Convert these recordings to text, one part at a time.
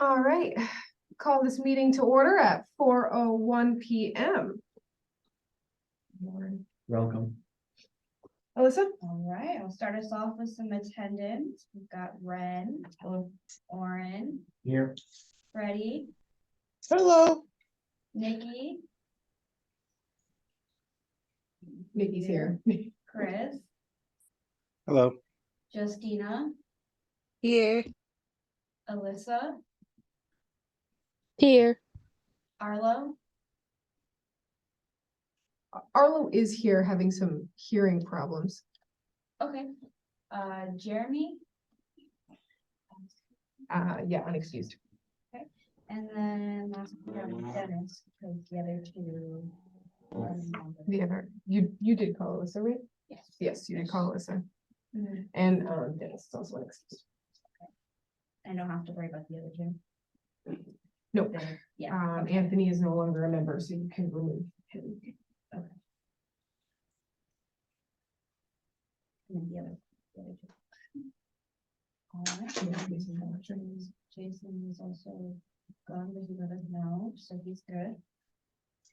All right, call this meeting to order at 4:01 p.m. Welcome. Alyssa? All right, I'll start us off with some attendance. We've got Ren, Oren, Here. Freddie, Hello. Nikki, Nikki's here. Chris, Hello. Justina, Here. Alyssa, Here. Arlo, Arlo is here having some hearing problems. okay, Jeremy, Yeah, unexcused. and then last we have Dennis, because the other two. The other, you did call Alyssa, right? Yes. Yes, you did call Alyssa. Mhm. And Dennis is also unexcused. I don't have to worry about the other two. Nope. Yeah. Okay. Anthony is no longer a member, so you can remove him. And then the other two. All right. Jason is also gone, but he let us know, so he's good.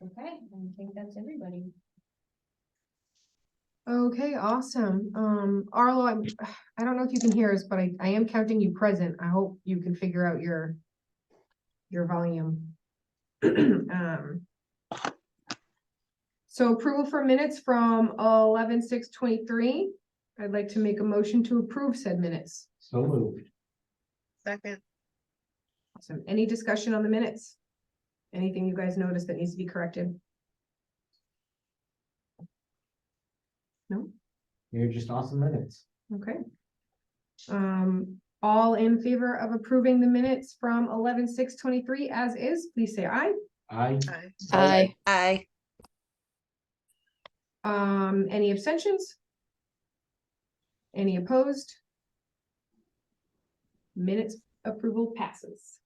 Okay, I think that's everybody. Okay, awesome. Arlo, I don't know if you can hear us, but I am counting you present. I hope you can figure out your volume. So approval for minutes from 11/6/23. I'd like to make a motion to approve said minutes. So moved. Second. Awesome. Any discussion on the minutes? Anything you guys noticed that needs to be corrected? No? You're just awesome minutes. Okay. All in favor of approving the minutes from 11/6/23 as is, please say aye. I Aye. Aye. Any abstentions? Any opposed? Minutes approval passes.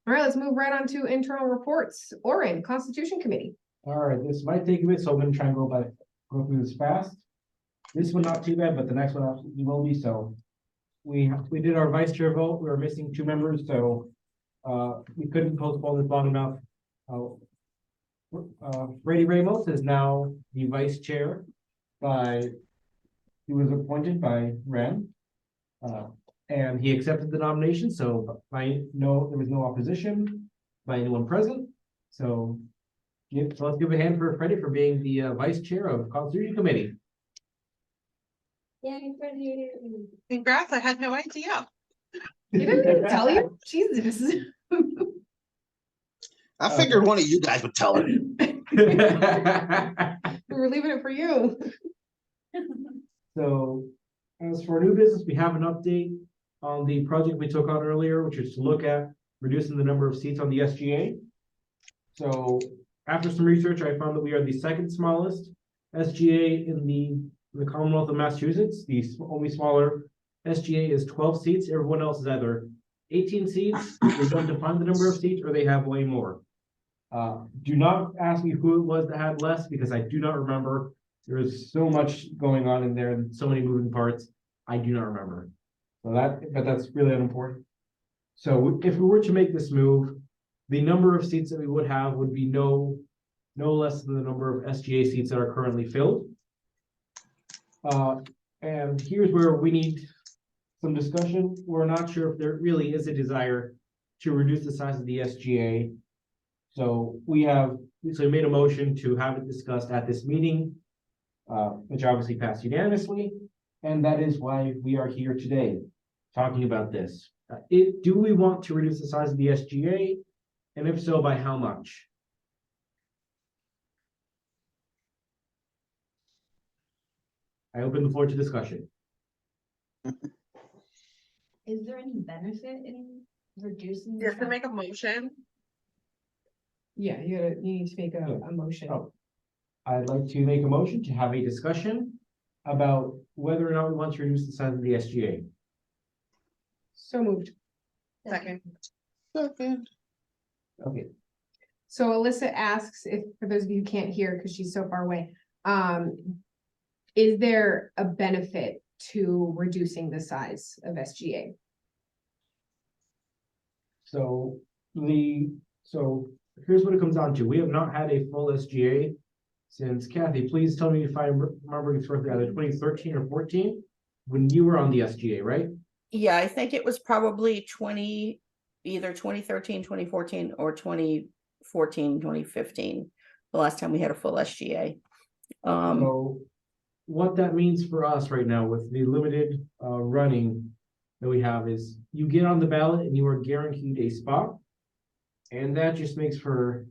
All right, let's move right on to internal reports. Oren, Constitution Committee. All right, this might take a bit, so I'm gonna try and go through this fast. This one not too bad, but the next one absolutely will be. So we did our vice chair vote. We were missing 2 members, so we couldn't postpone this long enough. Brady Ramos is now the vice chair he was appointed by Ren. And he accepted the nomination, so there was no opposition by anyone present. So let's give a hand for Freddie for being the vice chair of Constitution Committee. Yay, Freddie. Congrats, I had no idea. He didn't tell you? Jesus. I figured one of you guys would tell her. We were leaving it for you. So as for new business, we have an update on the project we took on earlier, which is to look at reducing the number of seats on the SGA. So after some research, I found that we are the second smallest SGA in the Commonwealth of Massachusetts. The only smaller SGA is 12 seats. Everyone else is either 18 seats, they don't define the number of seats, or they have way more. Do not ask me who it was that had less, because I do not remember. There is so much going on in there and so many moving parts. I do not remember. So but that's really unimportant. So if we were to make this move, the number of seats that we would have would be no less than the number of SGA seats that are currently filled. And here's where we need some discussion. We're not sure if there really is a desire to reduce the size of the SGA. So we made a motion to have it discussed at this meeting, which obviously passed unanimously. And that is why we are here today, talking about this. Do we want to reduce the size of the SGA? And if so, by how much? I open the floor to discussion. Is there any benefit in reducing? You have to make a motion. Yeah, you need to make a motion. Oh. I'd like to make a motion to have a discussion about whether or not we want to reduce the size of the SGA. So moved. Second. Second. Okay. So Alyssa asks, if for those of you who can't hear because she's so far away, is there a benefit to reducing the size of SGA? So so here's what it comes down to. We have not had a full SGA since, Kathy, please tell me if I remember it's correctly, either 2013 or 14, when you were on the SGA, right? Yeah, I think it was probably either 2013, 2014, or 2014, 2015. The last time we had a full SGA. So what that means for us right now with the limited running that we have is you get on the ballot and you are guaranteed a spot. And that just makes for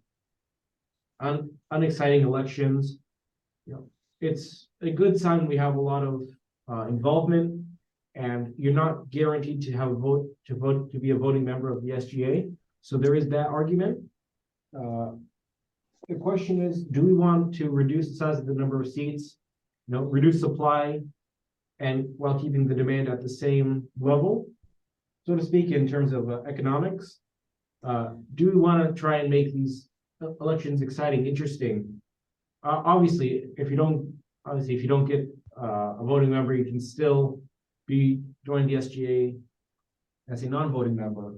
unexciting elections. You know, it's a good sign we have a lot of involvement, and you're not guaranteed to have a vote to be a voting member of the SGA. So there is that argument. The question is, do we want to reduce the size of the number of seats, reduce supply, and while keeping the demand at the same level, so to speak, in terms of economics? Do we want to try and make these elections exciting, interesting? Obviously, if you don't get a voting member, you can still join the SGA as a non-voting member.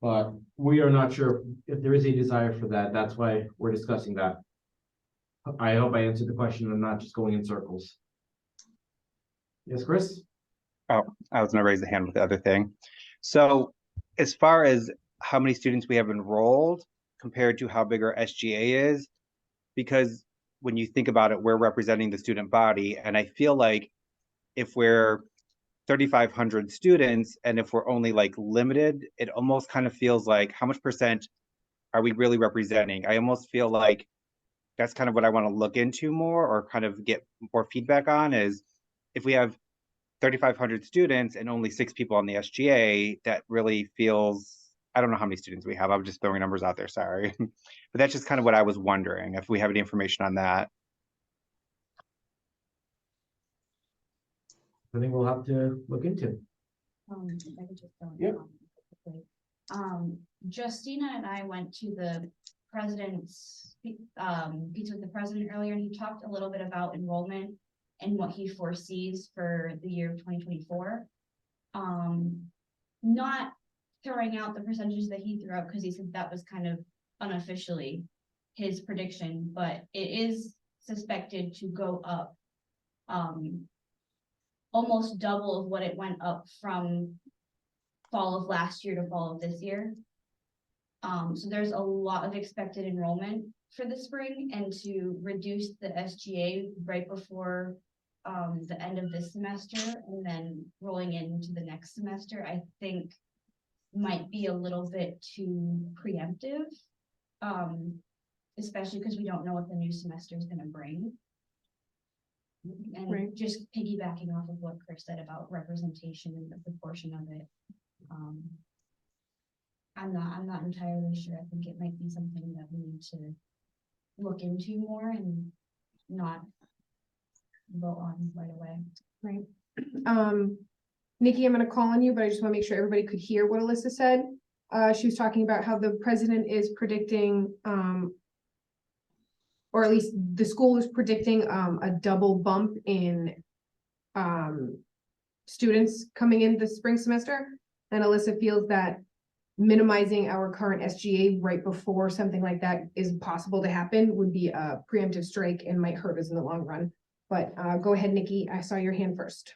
But we are not sure if there is a desire for that. That's why we're discussing that. I hope I answered the question and not just going in circles. Yes, Chris? Oh, I was gonna raise the hand with the other thing. So as far as how many students we have enrolled compared to how big our SGA is, because when you think about it, we're representing the student body, and I feel like if we're 3,500 students and if we're only like limited, it almost kind of feels like how much percent are we really representing? I almost feel like that's kind of what I want to look into more or kind of get more feedback on, is if we have 3,500 students and only 6 people on the SGA, that really feels, I don't know how many students we have. I'm just throwing numbers out there, sorry. But that's just kind of what I was wondering, if we have any information on that. I think we'll have to look into. If I could just throw in a Yep. comment quickly. Justina and I went to the president's pizza with the president earlier, and he talked a little bit about enrollment and what he foresees for the year of 2024. Not throwing out the percentages that he threw out, because he said that was kind of unofficially his prediction, but it is suspected to go up almost double of what it went up from fall of last year to fall of this year. So there's a lot of expected enrollment for the spring, and to reduce the SGA right before the end of this semester and then rolling into the next semester, I think might be a little bit too preemptive, especially because we don't know what the new semester is going to bring. And Right. just piggybacking off of what Chris said about representation and the proportion of it. I'm not entirely sure. I think it might be something that we need to look into more and not vote on right away. Right. Nikki, I'm gonna call on you, but I just wanna make sure everybody could hear what Alyssa said. She was talking about how the president is predicting, or at least the school is predicting, a double bump in, students coming in the spring semester. And Alyssa feels that minimizing our current SGA right before something like that is possible to happen would be a preemptive strike and might hurt us in the long run. But go ahead, Nikki. I saw your hand first.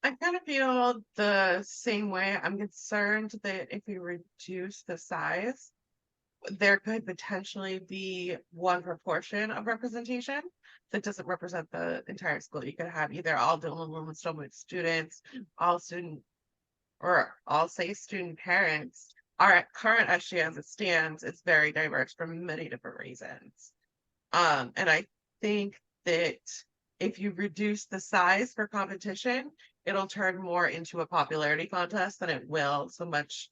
I kind of feel the same way. I'm concerned that if we reduce the size, there could potentially be one proportion of representation that doesn't represent the entire school. You could have either all Dillon Williams students, all student, or all say student parents. Our current SGA as it stands is very diverse for many different reasons. And I think that if you reduce the size for competition, it'll turn more into a popularity contest than it will so much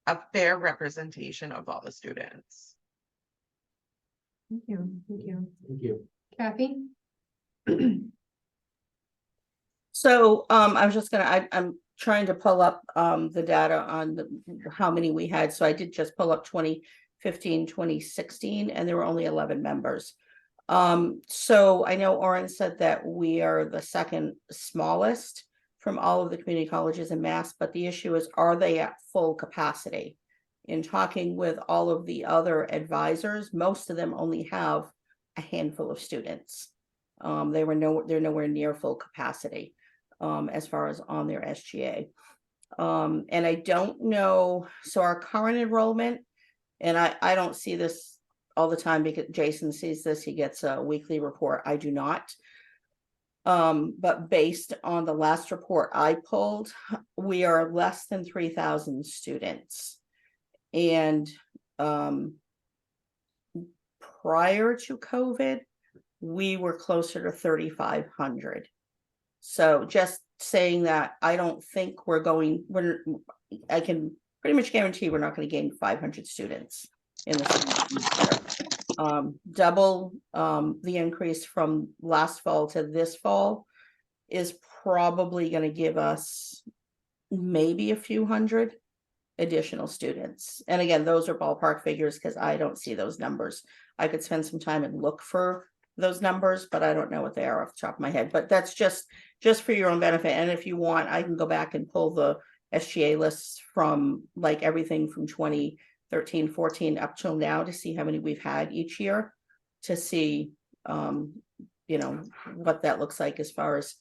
a fair representation of all the students. Thank you. Thank you. Thank you. Kathy? So I was just I'm trying to pull up the data on how many we had. So I did just pull up 2015, 2016, and there were only 11 members. So I know Oren said that we are the second smallest from all of the community colleges in Mass, but the issue is, are they at full capacity? In talking with all of the other advisors, most of them only have a handful of students. They're nowhere near full capacity, as far as on their SGA. And I don't know, so our current enrollment, and I don't see this all the time because Jason sees this, he gets a weekly report, I do not. But based on the last report I pulled, we are less than 3,000 students. And prior to COVID, we were closer to 3,500. So just saying that, I don't think I can pretty much guarantee we're not going to gain 500 students in the double the increase from last fall to this fall is probably going to give us maybe a few hundred additional students. And again, those are ballpark figures because I don't see those numbers. I could spend some time and look for those numbers, but I don't know what they are off the top of my head. But that's just for your own benefit. And if you want, I can go back and pull the SGA lists from like everything from 2013, 14 up till now to see how many we've had each year, to see what that looks like as far as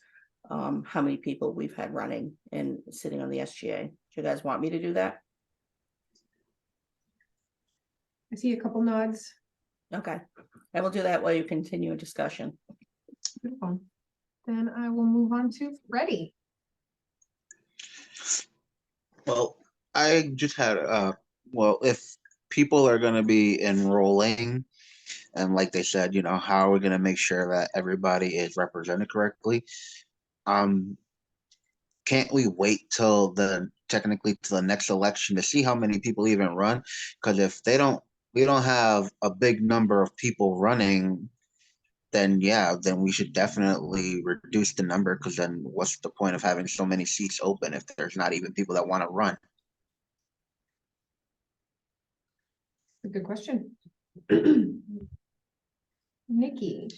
how many people we've had running and sitting on the SGA. Do you guys want me to do that? I see a couple nods. Okay, I will do that while you continue a discussion. Beautiful. Then I will move on to Freddie. Well, I just had well, if people are gonna be enrolling, and like they said, how are we gonna make sure that everybody is represented correctly? Can't we wait till technically to the next election to see how many people even run? Because if we don't have a big number of people running, then we should definitely reduce the number, because then what's the point of having so many seats open if there's not even people that want to run? A good question. Nikki.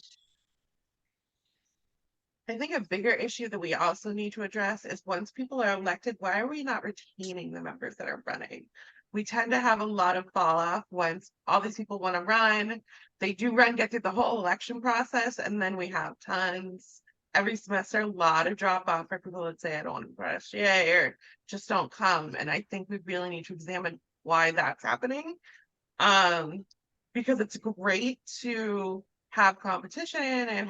I think a bigger issue that we also need to address is once people are elected, why are we not retaining the members that are running? We tend to have a lot of fall off once all these people want to run. They do run, get through the whole election process, and then we have tons every semester, a lot of drop off for people that say, I don't want to run SGA or just don't come. And I think we really need to examine why that's happening. Because it's great to have competition and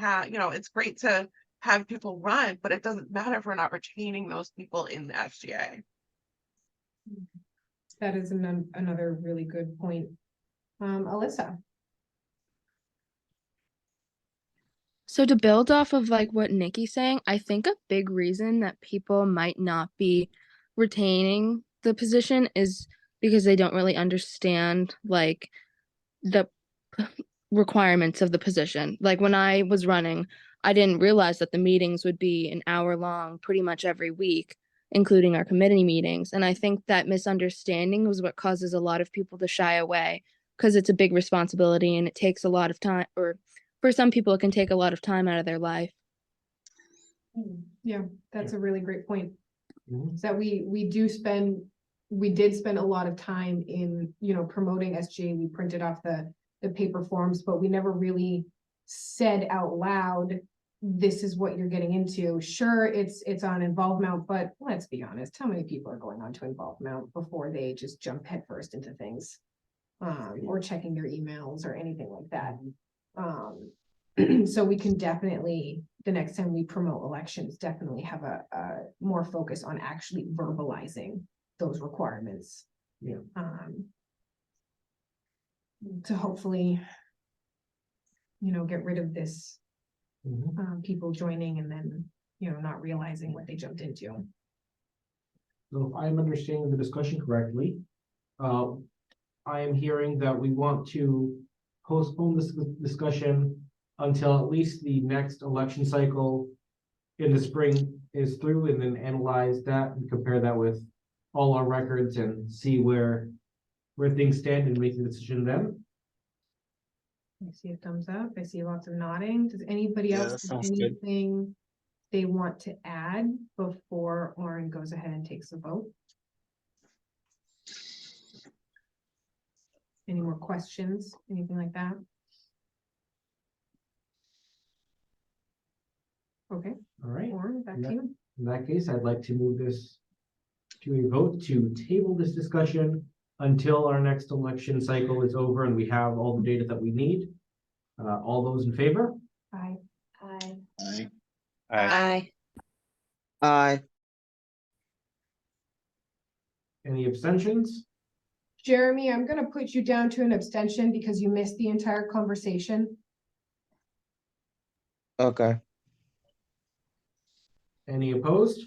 it's great to have people run, but it doesn't matter if we're not retaining those people in the SGA. That is another really good point. Alyssa. So to build off of like what Nikki's saying, I think a big reason that people might not be retaining the position is because they don't really understand like the requirements of the position. Like when I was running, I didn't realize that the meetings would be an hour long pretty much every week, including our committee meetings. And I think that misunderstanding was what causes a lot of people to shy away, because it's a big responsibility and it takes a lot of time, or for some people, it can take a lot of time out of their life. Yeah, that's a really great point. Mhm. Is that we did spend a lot of time in, promoting SGA. We printed off the paper forms, but we never really said out loud, this is what you're getting into. Sure, it's on involvement, but let's be honest, how many people are going on to involvement before they just jump headfirst into things? Or checking their emails or anything like that. So we can definitely, the next time we promote elections, definitely have a more focus on actually verbalizing those requirements. Yeah. To hopefully, get rid of this, Mhm. people joining and then, not realizing what they jumped into. So if I'm understanding the discussion correctly, I am hearing that we want to postpone this discussion until at least the next election cycle in the spring is through, and then analyze that and compare that with all our records and see where things stand and make the decision then. I see a thumbs up. I see lots of nodding. Does anybody Yeah, else that have sounds good. anything they want to add before Lauren goes ahead and takes the vote? Any more questions, anything like that? Okay, All right. Lauren, back to you. In that case, I'd like to move this to a vote to table this discussion until our next election cycle is over and we have all the data that we need. All those in favor? Aye. Aye. Aye. Aye. Aye. Any abstentions? Jeremy, I'm gonna put you down to an abstention because you missed the entire conversation. Okay. Any opposed?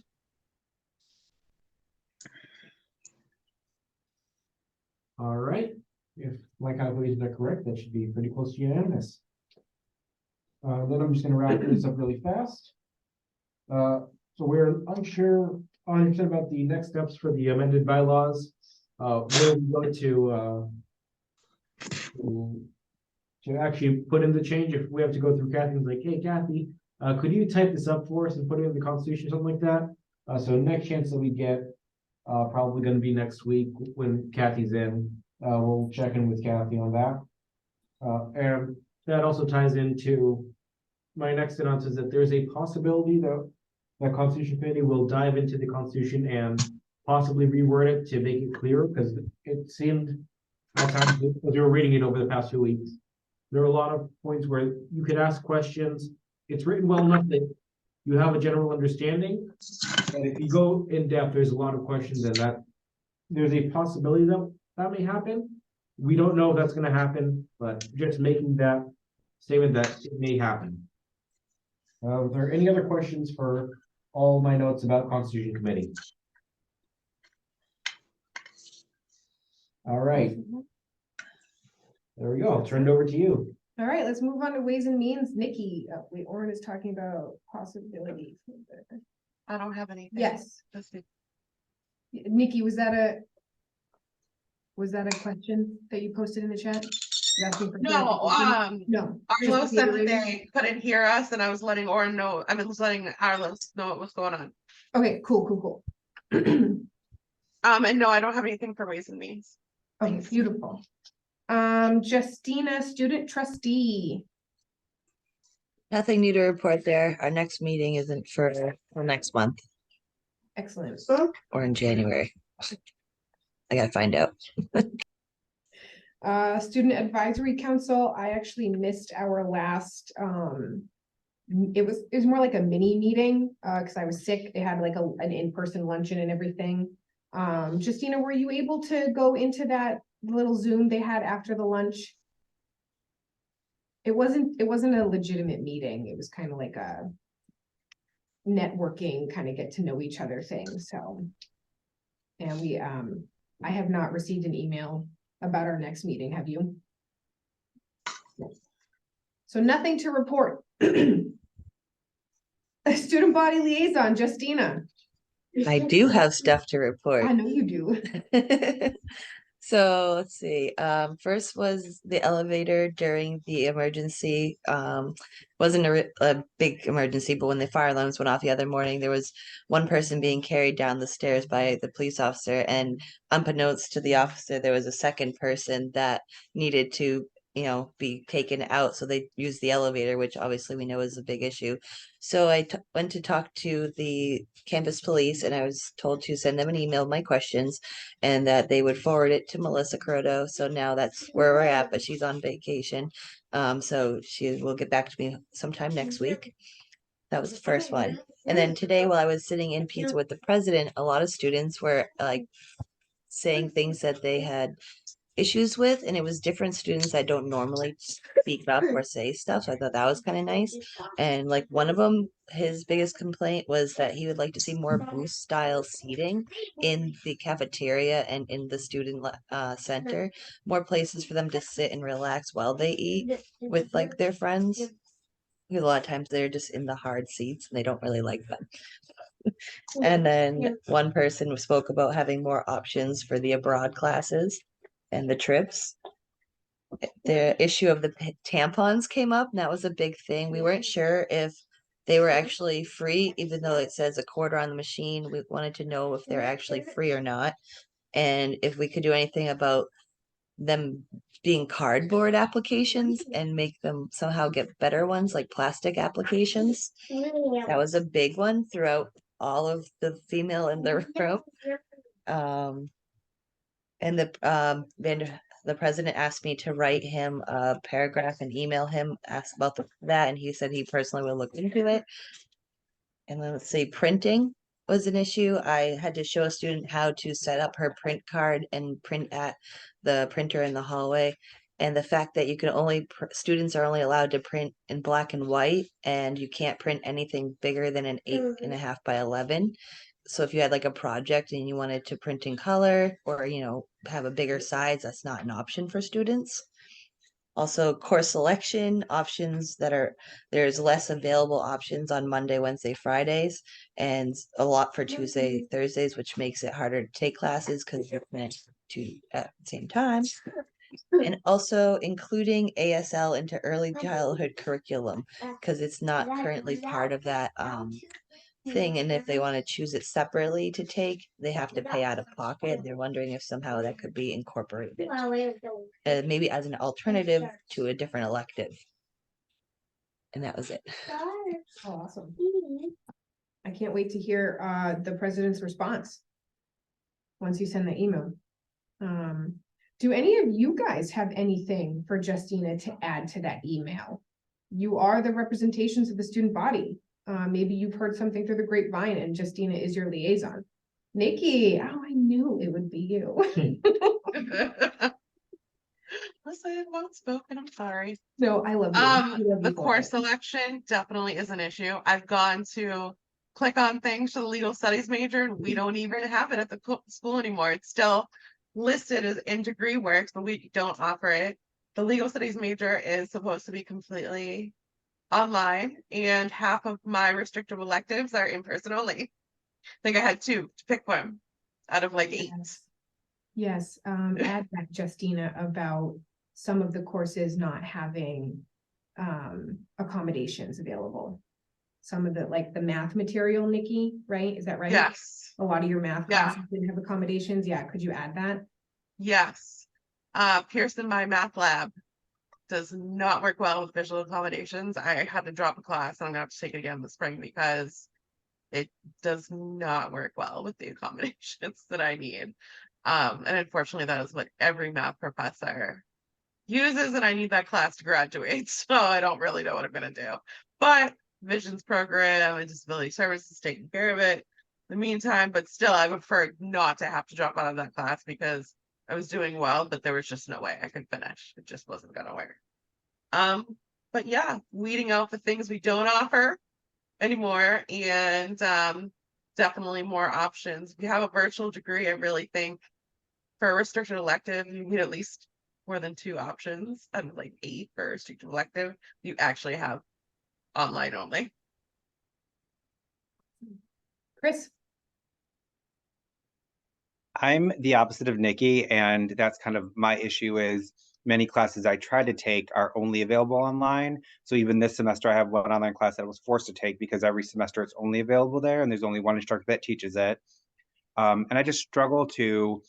All right, if my calculations are correct, that should be pretty close to unanimous. Then I'm just gonna wrap this up really fast. So we're unsure, 100% about the next steps for the amended bylaws. Where we go to actually put in the change, if we have to go through Kathy, like, hey, Kathy, could you type this up for us and put it in the Constitution, something like that? So next chance that we get, probably gonna be next week when Kathy's in. We'll check in with Kathy on that. And that also ties into my next announcement, is that there's a possibility that the Constitution Committee will dive into the Constitution and possibly reword it to make it clearer, because it seemed at times, as we were reading it over the past 2 weeks, there are a lot of points where you could ask questions. It's written well enough that you have a general understanding. And if you go in depth, there's a lot of questions, and that there's a possibility that that may happen. We don't know if that's gonna happen, but just making that statement that it may happen. Are there any other questions for all my notes about Constitution Committee? All right. There we go. I'll turn it over to you. All right, let's move on to Ways and Means. Nikki, wait, Orin is talking about possibilities. I don't have anything. Yes, Just the- Nikki, was that a question that you posted in the chat? You're asking for No, clarification? No. Arlo just said that reiterating? they couldn't hear us and I was letting Orin know, I was letting Arlo know what was going on. Okay, cool. And no, I don't have anything for Ways and Means. Okay, Thanks. beautiful. Justina, student trustee. Nothing new to report there. Our next meeting isn't for next month Excellent. or in January. I gotta find out. Student advisory council, I actually missed our last, it was more like a mini meeting, because I was sick. They had like an in-person luncheon and everything. Justina, were you able to go into that little Zoom they had after the lunch? It wasn't a legitimate meeting. It was kind of like a networking, kind of get to know each other thing, so. And we, I have not received an email about our next meeting, have you? No. So nothing to report. Student body liaison, Justina. I do have stuff to I report. know you do. So let's see. First was the elevator during the emergency. Wasn't a big emergency, but when the fire alarms went off the other morning, there was one person being carried down the stairs by the police officer, and unbeknownst to the officer, there was a second person that needed to be taken out, so they used the elevator, which obviously we know is a big issue. So I went to talk to the campus police, and I was told to send them an email with my questions, and that they would forward it to Melissa Croto. So now that's where we're at, but she's on vacation. So she will get back to me sometime next week. That was the first one. And then today, while I was sitting in pizza with the president, a lot of students were like saying things that they had issues with, and it was different students that don't normally speak up or say stuff, so I thought that was kind of nice. And like one of them, his biggest complaint was that he would like to see more booth style seating in the cafeteria and in the student center, more places for them to sit and relax while they eat with like their friends, because a lot of times they're just in the hard seats and they don't really like them. And then one person spoke about having more options for the abroad classes and the trips. The issue of the tampons came up, and that was a big thing. We weren't sure if they were actually free, even though it says a quarter on the machine. We wanted to know if they're actually free or not, and if we could do anything about them being cardboard applications and make them somehow get better ones like plastic applications. That was a big one throughout all of the female in the room. And the president asked me to write him a paragraph and email him, ask about that, and he said he personally will look into it. And then let's say printing was an issue. I had to show a student how to set up her print card and print at the printer in the hallway. And the fact that you can only, students are only allowed to print in black and white, and you can't print anything bigger than an 8.5 by 11. So if you had like a project and you wanted to print in color or, have a bigger size, that's not an option for students. Also, course selection options there's less available options on Monday, Wednesday, Fridays, and a lot for Tuesday, Thursdays, which makes it harder to take classes because you're finished at the same time. And also including ASL into early childhood curriculum because it's not currently part of that thing, and if they want to choose it separately to take, they have to pay out of pocket. They're wondering if somehow that could be incorporated, maybe as an alternative to a different elective. And that was it. Oh, awesome. I can't wait to hear the president's response once you send the email. Do any of you guys have anything for Justina to add to that email? You are the representations of the student body. Maybe you've heard something through the grapevine and Justina is your liaison. Nikki, oh, I knew it would be you. Listen, well spoken, I'm sorry. No, I love you. I love you The for course it. selection definitely is an issue. I've gone to click on things for the legal studies major, and we don't even have it at the school anymore. It's still listed as in degree works, but we don't offer it. The legal studies major is supposed to be completely online, and half of my restrictive electives are in person only. I think I had 2 to pick one out of like 8. Yes, add that, Justina, about some of the courses not having accommodations available. Some of the, like the math material, Nikki, right? Is that right? Yes. A lot of your math Yeah. classes didn't have accommodations. Yeah, could you add that? Yes. Pearson, my math lab does not work well with visual accommodations. I had to drop a class and I'm gonna have to take it again this spring because it does not work well with the accommodations that I need. And unfortunately that is what every math professor uses, and I need that class to graduate. So I don't really know what I'm gonna do. But Visions program and disability services taking care of it in the meantime, but still I would prefer not to have to drop out of that class because I was doing well, but there was just no way I could finish. It just wasn't gonna work. But yeah, weeding out the things we don't offer anymore, and definitely more options. If you have a virtual degree, I really think for a restricted elective, you need at least more than 2 options out of like 8 for a restricted elective. You actually have online only. Chris? I'm the opposite of Nikki, and that's kind of my issue is many classes I try to take are only available online. So even this semester, I have one online class that I was forced to take because every semester it's only available there, and there's only one instructor that teaches it. And I just struggle to,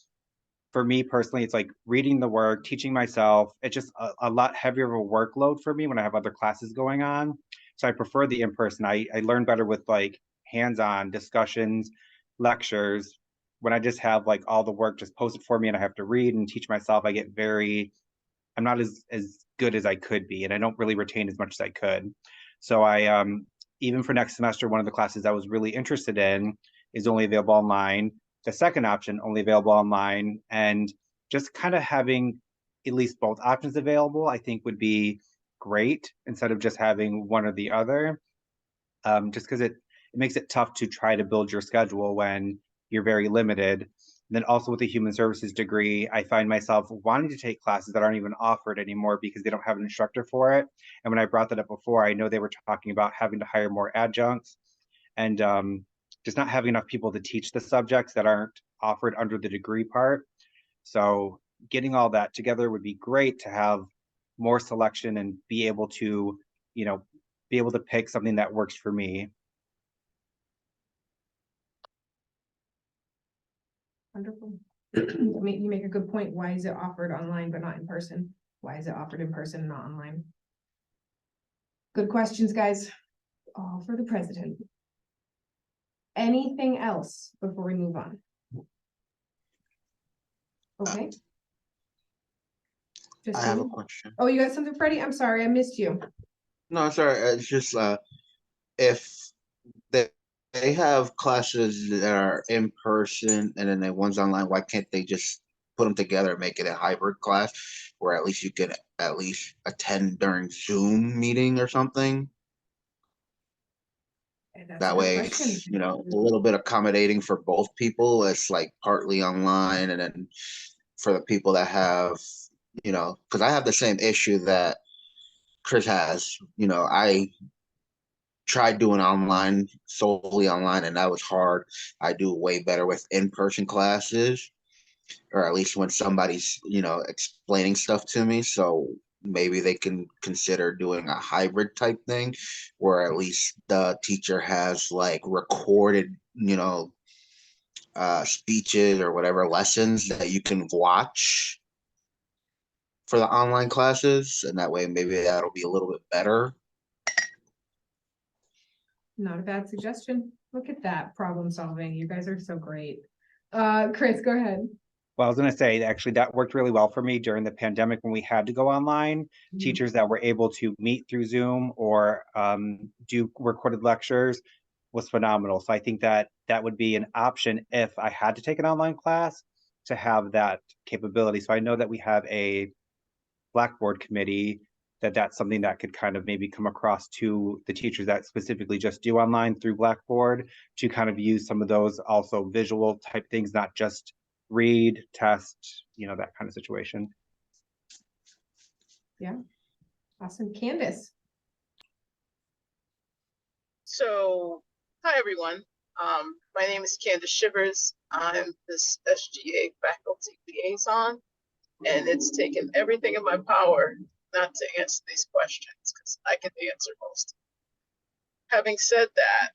for me personally, it's like reading the work, teaching myself. It's just a lot heavier of a workload for me when I have other classes going on. So I prefer the in-person. I learn better with like hands-on discussions, lectures. When I just have like all the work just posted for me and I have to read and teach myself, I'm not as good as I could be, and I don't really retain as much as I could. So I even for next semester, one of the classes I was really interested in is only available online. The second option only available online, and just kind of having at least both options available, I think would be great instead of just having one or the other. Just because it makes it tough to try to build your schedule when you're very limited. And then also with the human services degree, I find myself wanting to take classes that aren't even offered anymore because they don't have an instructor for it. And when I brought that up before, I know they were talking about having to hire more adjuncts and just not having enough people to teach the subjects that aren't offered under the degree part. So getting all that together would be great to have more selection and be able to, be able to pick something that works for me. Wonderful. You make a good point. Why is it offered online but not in person? Why is it offered in person and not online? Good questions, guys. All for the president. Anything else before we move on? Okay. I have a Justine? question. Oh, you got something, Freddie? I'm sorry, I missed you. No, sorry, it's just if they they have classes that are in person and then the ones online, why can't they just put them together and make it a hybrid class where at least you can at least attend during Zoom meeting or something? And that's a That good way, question. it's, you know, a little bit accommodating for both people. It's like partly online and then for the people that have, you know, because I have the same issue that Chris has. You know, I tried doing online, solely online, and that was hard. I do way better with in-person classes, or at least when somebody's, you know, explaining stuff to me. So maybe they can consider doing a hybrid type thing where at least the teacher has like recorded, you know, speeches or whatever lessons that you can watch for the online classes, and that way maybe that'll be a little bit better. Not a bad suggestion. Look at that problem solving. You guys are so great. Chris, go ahead. Well, I was going to say, actually, that worked really well for me during the pandemic when we had to go online. Mhm. Teachers that were able to meet through Zoom or do recorded lectures was phenomenal. So I think that that would be an option if I had to take an online class to have that capability. So I know that we have a Blackboard committee that's something that could kind of maybe come across to the teachers that specifically just do online through Blackboard to kind of use some of those also visual type things, not just read, test, you know, that kind of situation. Yeah. Awesome. Candace. So, hi everyone. My name is Candace Shivers. I'm this SGA faculty liaison, and it's taken everything in my power not to answer these questions because I can answer most. Having said that,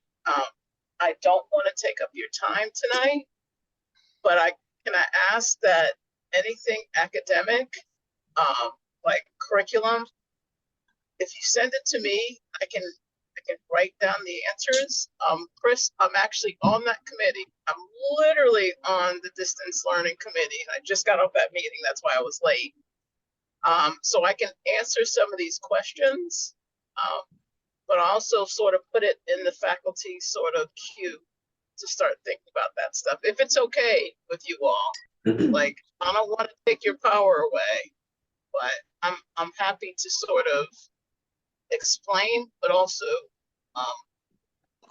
I don't want to take up your time tonight, but can I ask that anything academic, like curriculum, if you send it to me, I can write down the answers. Chris, I'm actually on that committee. I'm literally on the distance learning committee. I just got off that meeting. That's why I was late. So I can answer some of these questions, but also sort of put it in the faculty sort of queue to start thinking about that stuff. If it's okay with you all, like I don't want to take your power away, but I'm happy to sort of explain, but also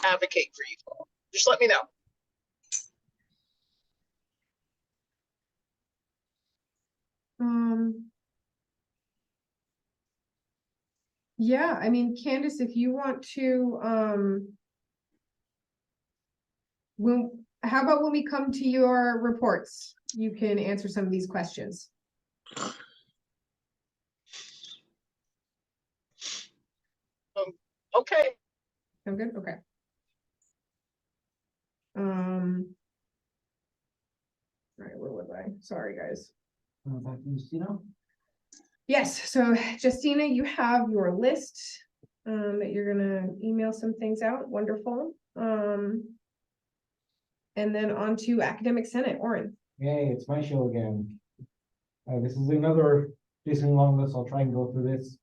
advocate for you all. Just let me know. Yeah, I mean, Candace, if you want to, how about when we come to your reports, you can answer some of these questions. Okay. Sound good? Okay. All right, where was I? Sorry, guys. Yes, so Justina, you have your list that you're gonna email some things out. Wonderful. And then on to Academic Senate, Oren. Yay, it's my show again. This is another decently long list. I'll try and go through this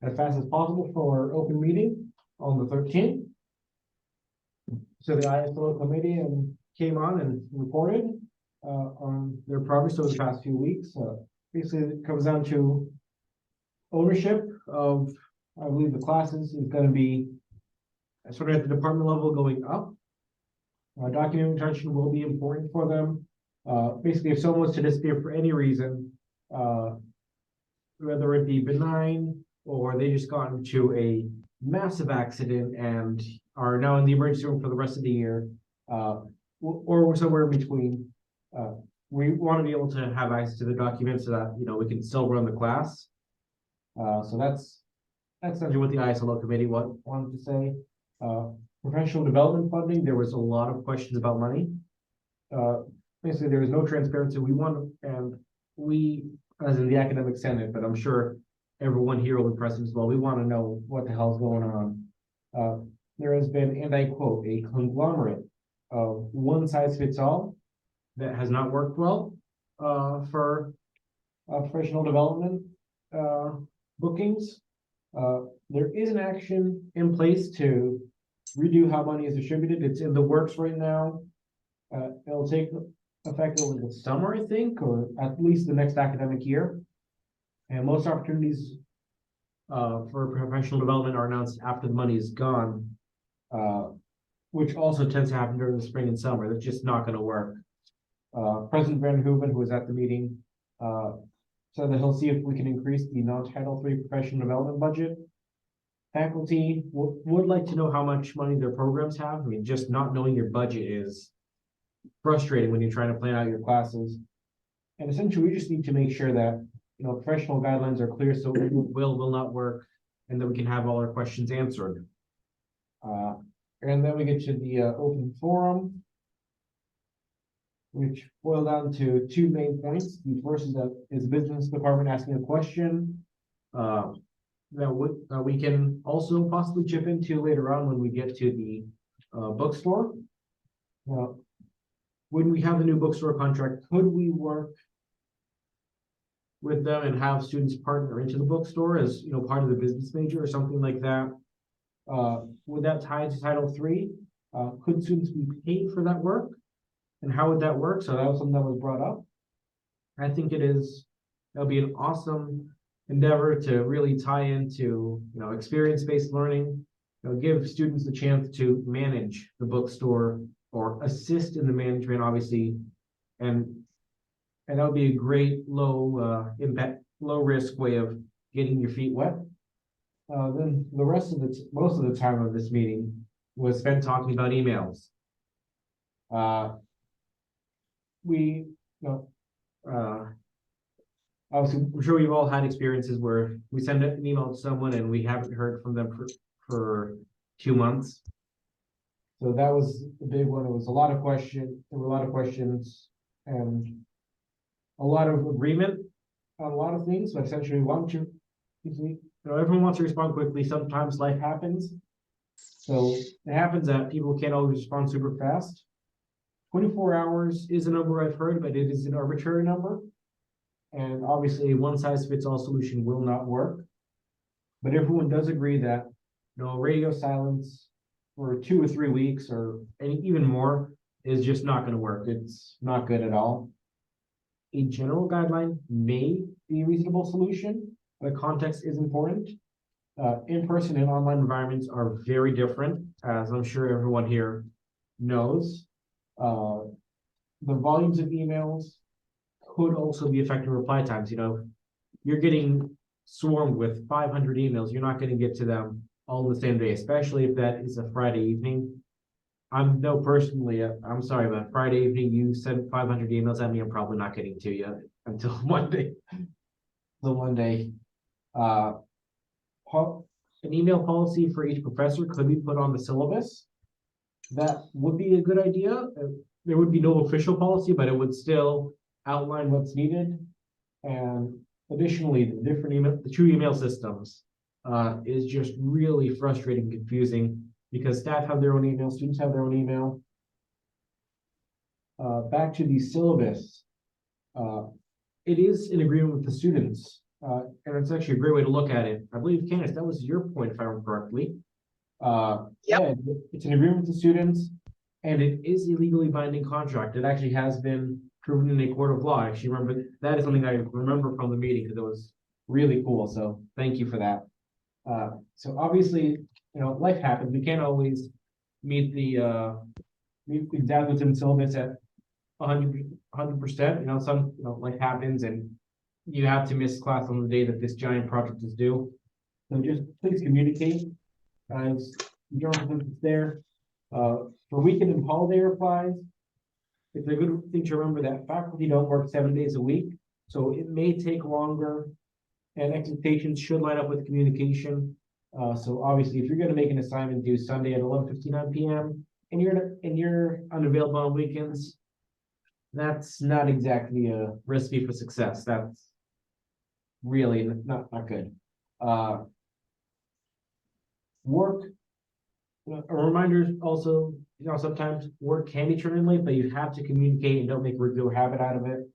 as fast as possible for our open meeting on the 13th. So the ISO committee came on and reported on their progress over the past few weeks. Basically, it comes down to ownership of, I believe, the classes is going to be sort of at the department level going up. Document retention will be important for them. Basically, if someone was to disappear for any reason, whether it be benign or they just got into a massive accident and are now in the emergency room for the rest of the year, or somewhere in between, we want to be able to have access to the documents so that, you know, we can still run the class. So that's that's essentially what the ISLO committee wanted to say. Professional development funding, there was a lot of questions about money. Basically, there was no transparency. We want, and we, as in the academic senate, but I'm sure everyone here will be present as well. We want to know what the hell's going on. There has been, and I quote, a conglomerate of one size fits all that has not worked well for professional development bookings. There is an action in place to redo how money is distributed. It's in the works right now. It'll take effect over the summer, I think, or at least the next academic year. And most opportunities for professional development are announced after the money is gone, which also tends to happen during the spring and summer. That's just not going to work. President Van Hooven, who was at the meeting, said that he'll see if we can increase the non-Title III professional development budget. Faculty would like to know how much money their programs have. I mean, just not knowing your budget is frustrating when you're trying to plan out your classes. And essentially, we just need to make sure that, you know, professional guidelines are clear, so it will not work, and that we can have all our questions answered. And then we get to the open forum, which boil down to two main points. The first is that is business department asking a question that we can also possibly chip into later on when we get to the bookstore. When we have the new bookstore contract, could we work with them and have students partner into the bookstore as, you know, part of the business major or something like that? Would that tie to Title III? Could students be paid for that work? And how would that work? So that was something that was brought up. I think that'll be an awesome endeavor to really tie into, you know, experience-based learning, you know, give students the chance to manage the bookstore or assist in the management, obviously, and that would be a great low impact, low risk way of getting your feet wet. Then the rest of most of the time of this meeting was spent talking about emails. Obviously, I'm sure we've all had experiences where we send an email to someone and we haven't heard from them for 2 months. So that was the big one. It was a lot of questions. There were a lot of questions and a lot of agreement on a lot of things. But essentially, everyone wants to respond quickly. Sometimes life happens. So it happens that people can't always respond super fast. 24 hours is a number I've heard, but it is an arbitrary number. And obviously, a one-size-fits-all solution will not work. But everyone does agree that, you know, radio silence for 2 or 3 weeks or even more is just not going to work. It's not good at all. A general guideline may be a reasonable solution, but context is important. In-person and online environments are very different, as I'm sure everyone here knows. The volumes of emails could also be affecting reply times. You know, you're getting swarmed with 500 emails. You're not going to get to them all the same day, especially if that is a Friday evening. I'm sorry, but Friday evening you send 500 emails at me, I'm probably not getting to you until Monday. An email policy for each professor could be put on the syllabus. That would be a good idea. There would be no official policy, but it would still outline what's needed. And additionally, the two email systems is just really frustrating and confusing because staff have their own email, students have their own email. Back to the syllabus, it is in agreement with the students, and it's actually a great way to look at it. I believe, Candace, that was your point, if I remember correctly. Yeah, it's an agreement with the students, and it is a legally binding contract. It actually has been proven in a court of law. I actually remember that is something I remember from the meeting because it was really cool. So thank you for that. So obviously, you know, life happens. We can't always meet exactly what's in the syllabus at 100%. You know, life happens and you have to miss class on the day that this giant project is due. So just please communicate. As you don't think it's there. For weekend and holiday replies, it's a good thing to remember that faculty don't work 7 days a week, so it may take longer, and expectations should line up with communication. So obviously, if you're gonna make an assignment due Sunday at 11:59 p.m. and you're unavailable on weekends, that's not exactly a recipe for success. That's really not good. Work. A reminder also, sometimes work can be turned in late, but you have to communicate and don't make a regular habit out of it.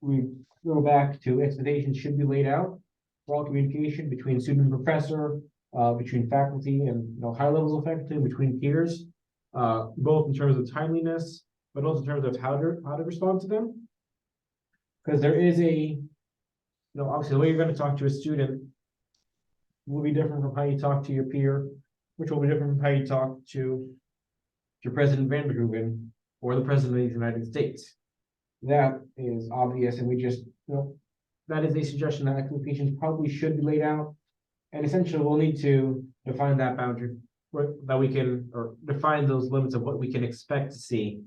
We go back to expectations should be laid out for all communication between student and professor, between faculty and high levels of faculty, between peers, both in terms of timeliness, but also in terms of how to respond to them. Because there is obviously the way you're going to talk to a student will be different from how you talk to your peer, which will be different from how you talk to your President Van der Hooven or the President of the United States. That is obvious, and we just, that is a suggestion that expectations probably should be laid out. And essentially, we'll need to define that boundary that we can, or define those limits of what we can expect to see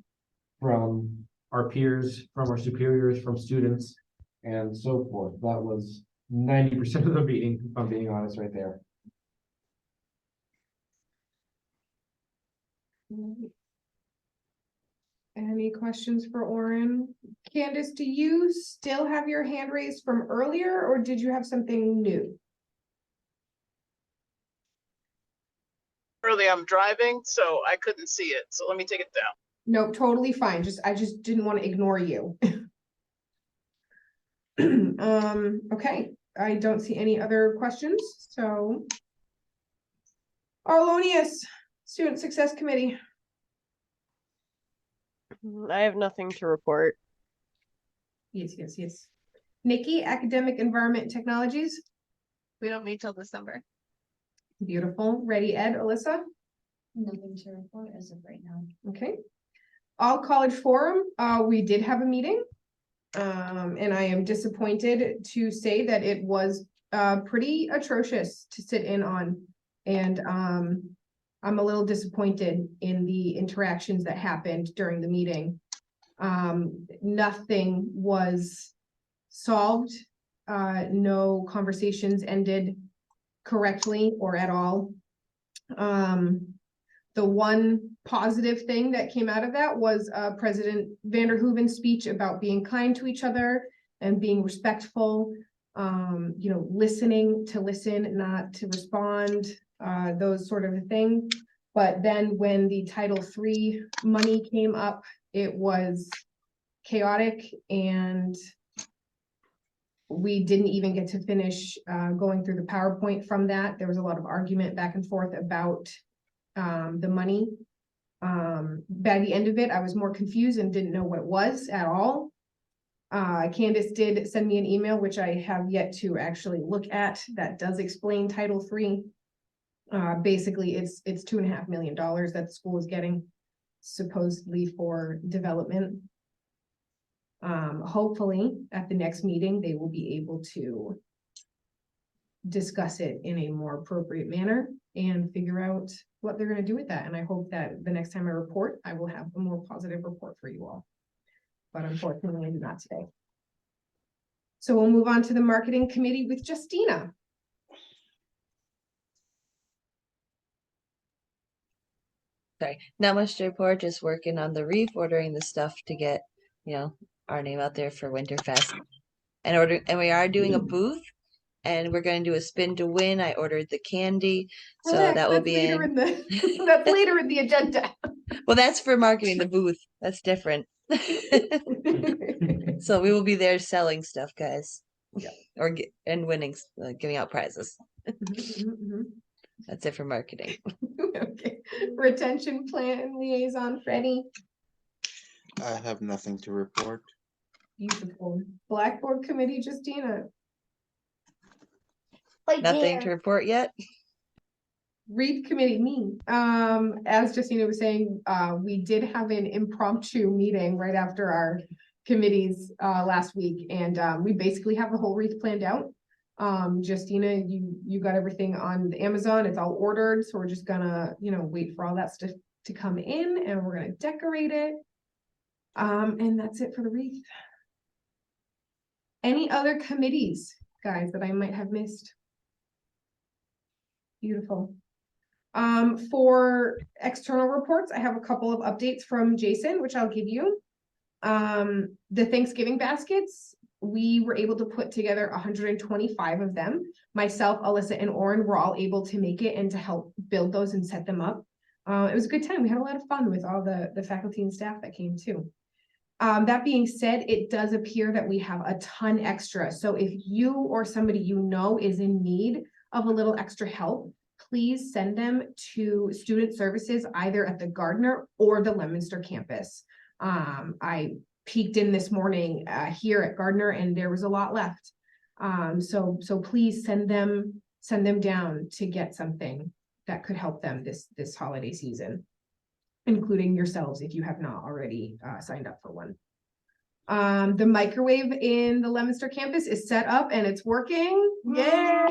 from our peers, from our superiors, from students, and so forth. That was 90% of the meeting, if I'm being honest, right there. Any questions for Oren? Candace, do you still have your hand raised from earlier, or did you have something new? Early, I'm driving, so I couldn't see it. So let me take it down. No, totally fine. I just didn't want to ignore you. Okay, I don't see any other questions, so. Arlonius, Student Success Committee. I have nothing to report. Yes. Nikki, Academic Environment and Technologies. We don't meet till December. Beautiful. Ready, Ed, Alyssa? Nothing to report as of right now. Okay. All College Forum, we did have a meeting. And I am disappointed to say that it was pretty atrocious to sit in on. And I'm a little disappointed in the interactions that happened during the meeting. Nothing was solved. No conversations ended correctly or at all. The one positive thing that came out of that was President Van der Hooven's speech about being kind to each other and being respectful, listening to listen, not to respond, those sort of things. But then when the Title III money came up, it was chaotic, and we didn't even get to finish going through the PowerPoint from that. There was a lot of argument back and forth about the money. By the end of it, I was more confused and didn't know what it was at all. Candace did send me an email, which I have yet to actually look at, that does explain Title III. Basically, it's $2.5 million that the school is getting supposedly for development. Hopefully at the next meeting, they will be able to discuss it in a more appropriate manner and figure out what they're going to do with that. And I hope that the next time I report, I will have a more positive report for you all. But unfortunately, not today. So we'll move on to the marketing committee with Justina. Sorry, not much to report, just working on the reef, ordering the stuff to get, our name out there for Winterfest. And we are doing a booth, and we're going to do a spin to win. I ordered the candy, so that will be in. That's later in the agenda. Well, that's for marketing the booth. That's different. So we will be there selling stuff, guys. Yeah. And winning, giving out prizes. Mm-hmm. That's it for marketing. Okay. Retention plan liaison, Freddie. I have nothing to report. Beautiful. Blackboard committee, Justina. Nothing to report yet. Read committee, me. As Justina was saying, we did have an impromptu meeting right after our committees last week, and we basically have the whole wreath planned out. Justina, you got everything on the Amazon. It's all ordered, so we're just gonna, wait for all that stuff to come in, and we're gonna decorate it. And that's it for the wreath. Any other committees, guys, that I might have missed? Beautiful. For external reports, I have a couple of updates from Jason, which I'll give you. The Thanksgiving baskets, we were able to put together 125 of them. Myself, Alyssa, and Oren were all able to make it and to help build those and set them up. It was a good time. We had a lot of fun with all the faculty and staff that came too. That being said, it does appear that we have a ton extra. So if you or somebody you know is in need of a little extra help, please send them to student services either at the Gardner or the Leominster campus. I peeked in this morning here at Gardner and there was a lot left. So please send them down to get something that could help them this holiday season, including yourselves if you have not already signed up for one. The microwave in the Leominster campus is set up and it's working. Yay!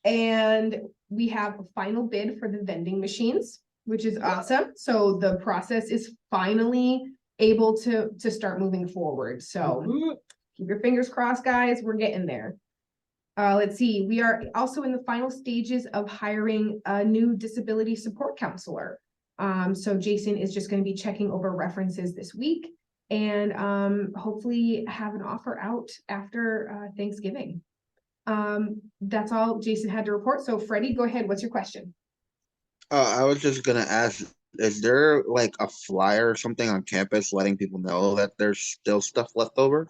And we have a final bid for the vending machines, which is awesome. So the process is finally able to start moving forward. So keep your fingers crossed, guys. We're getting there. Let's see. We are also in the final stages of hiring a new disability support counselor. So Jason is just going to be checking over references this week and hopefully have an offer out after Thanksgiving. That's all Jason had to report. So Freddie, go ahead. What's your question? I was just gonna ask, is there like a flyer or something on campus letting people know that there's still stuff left over?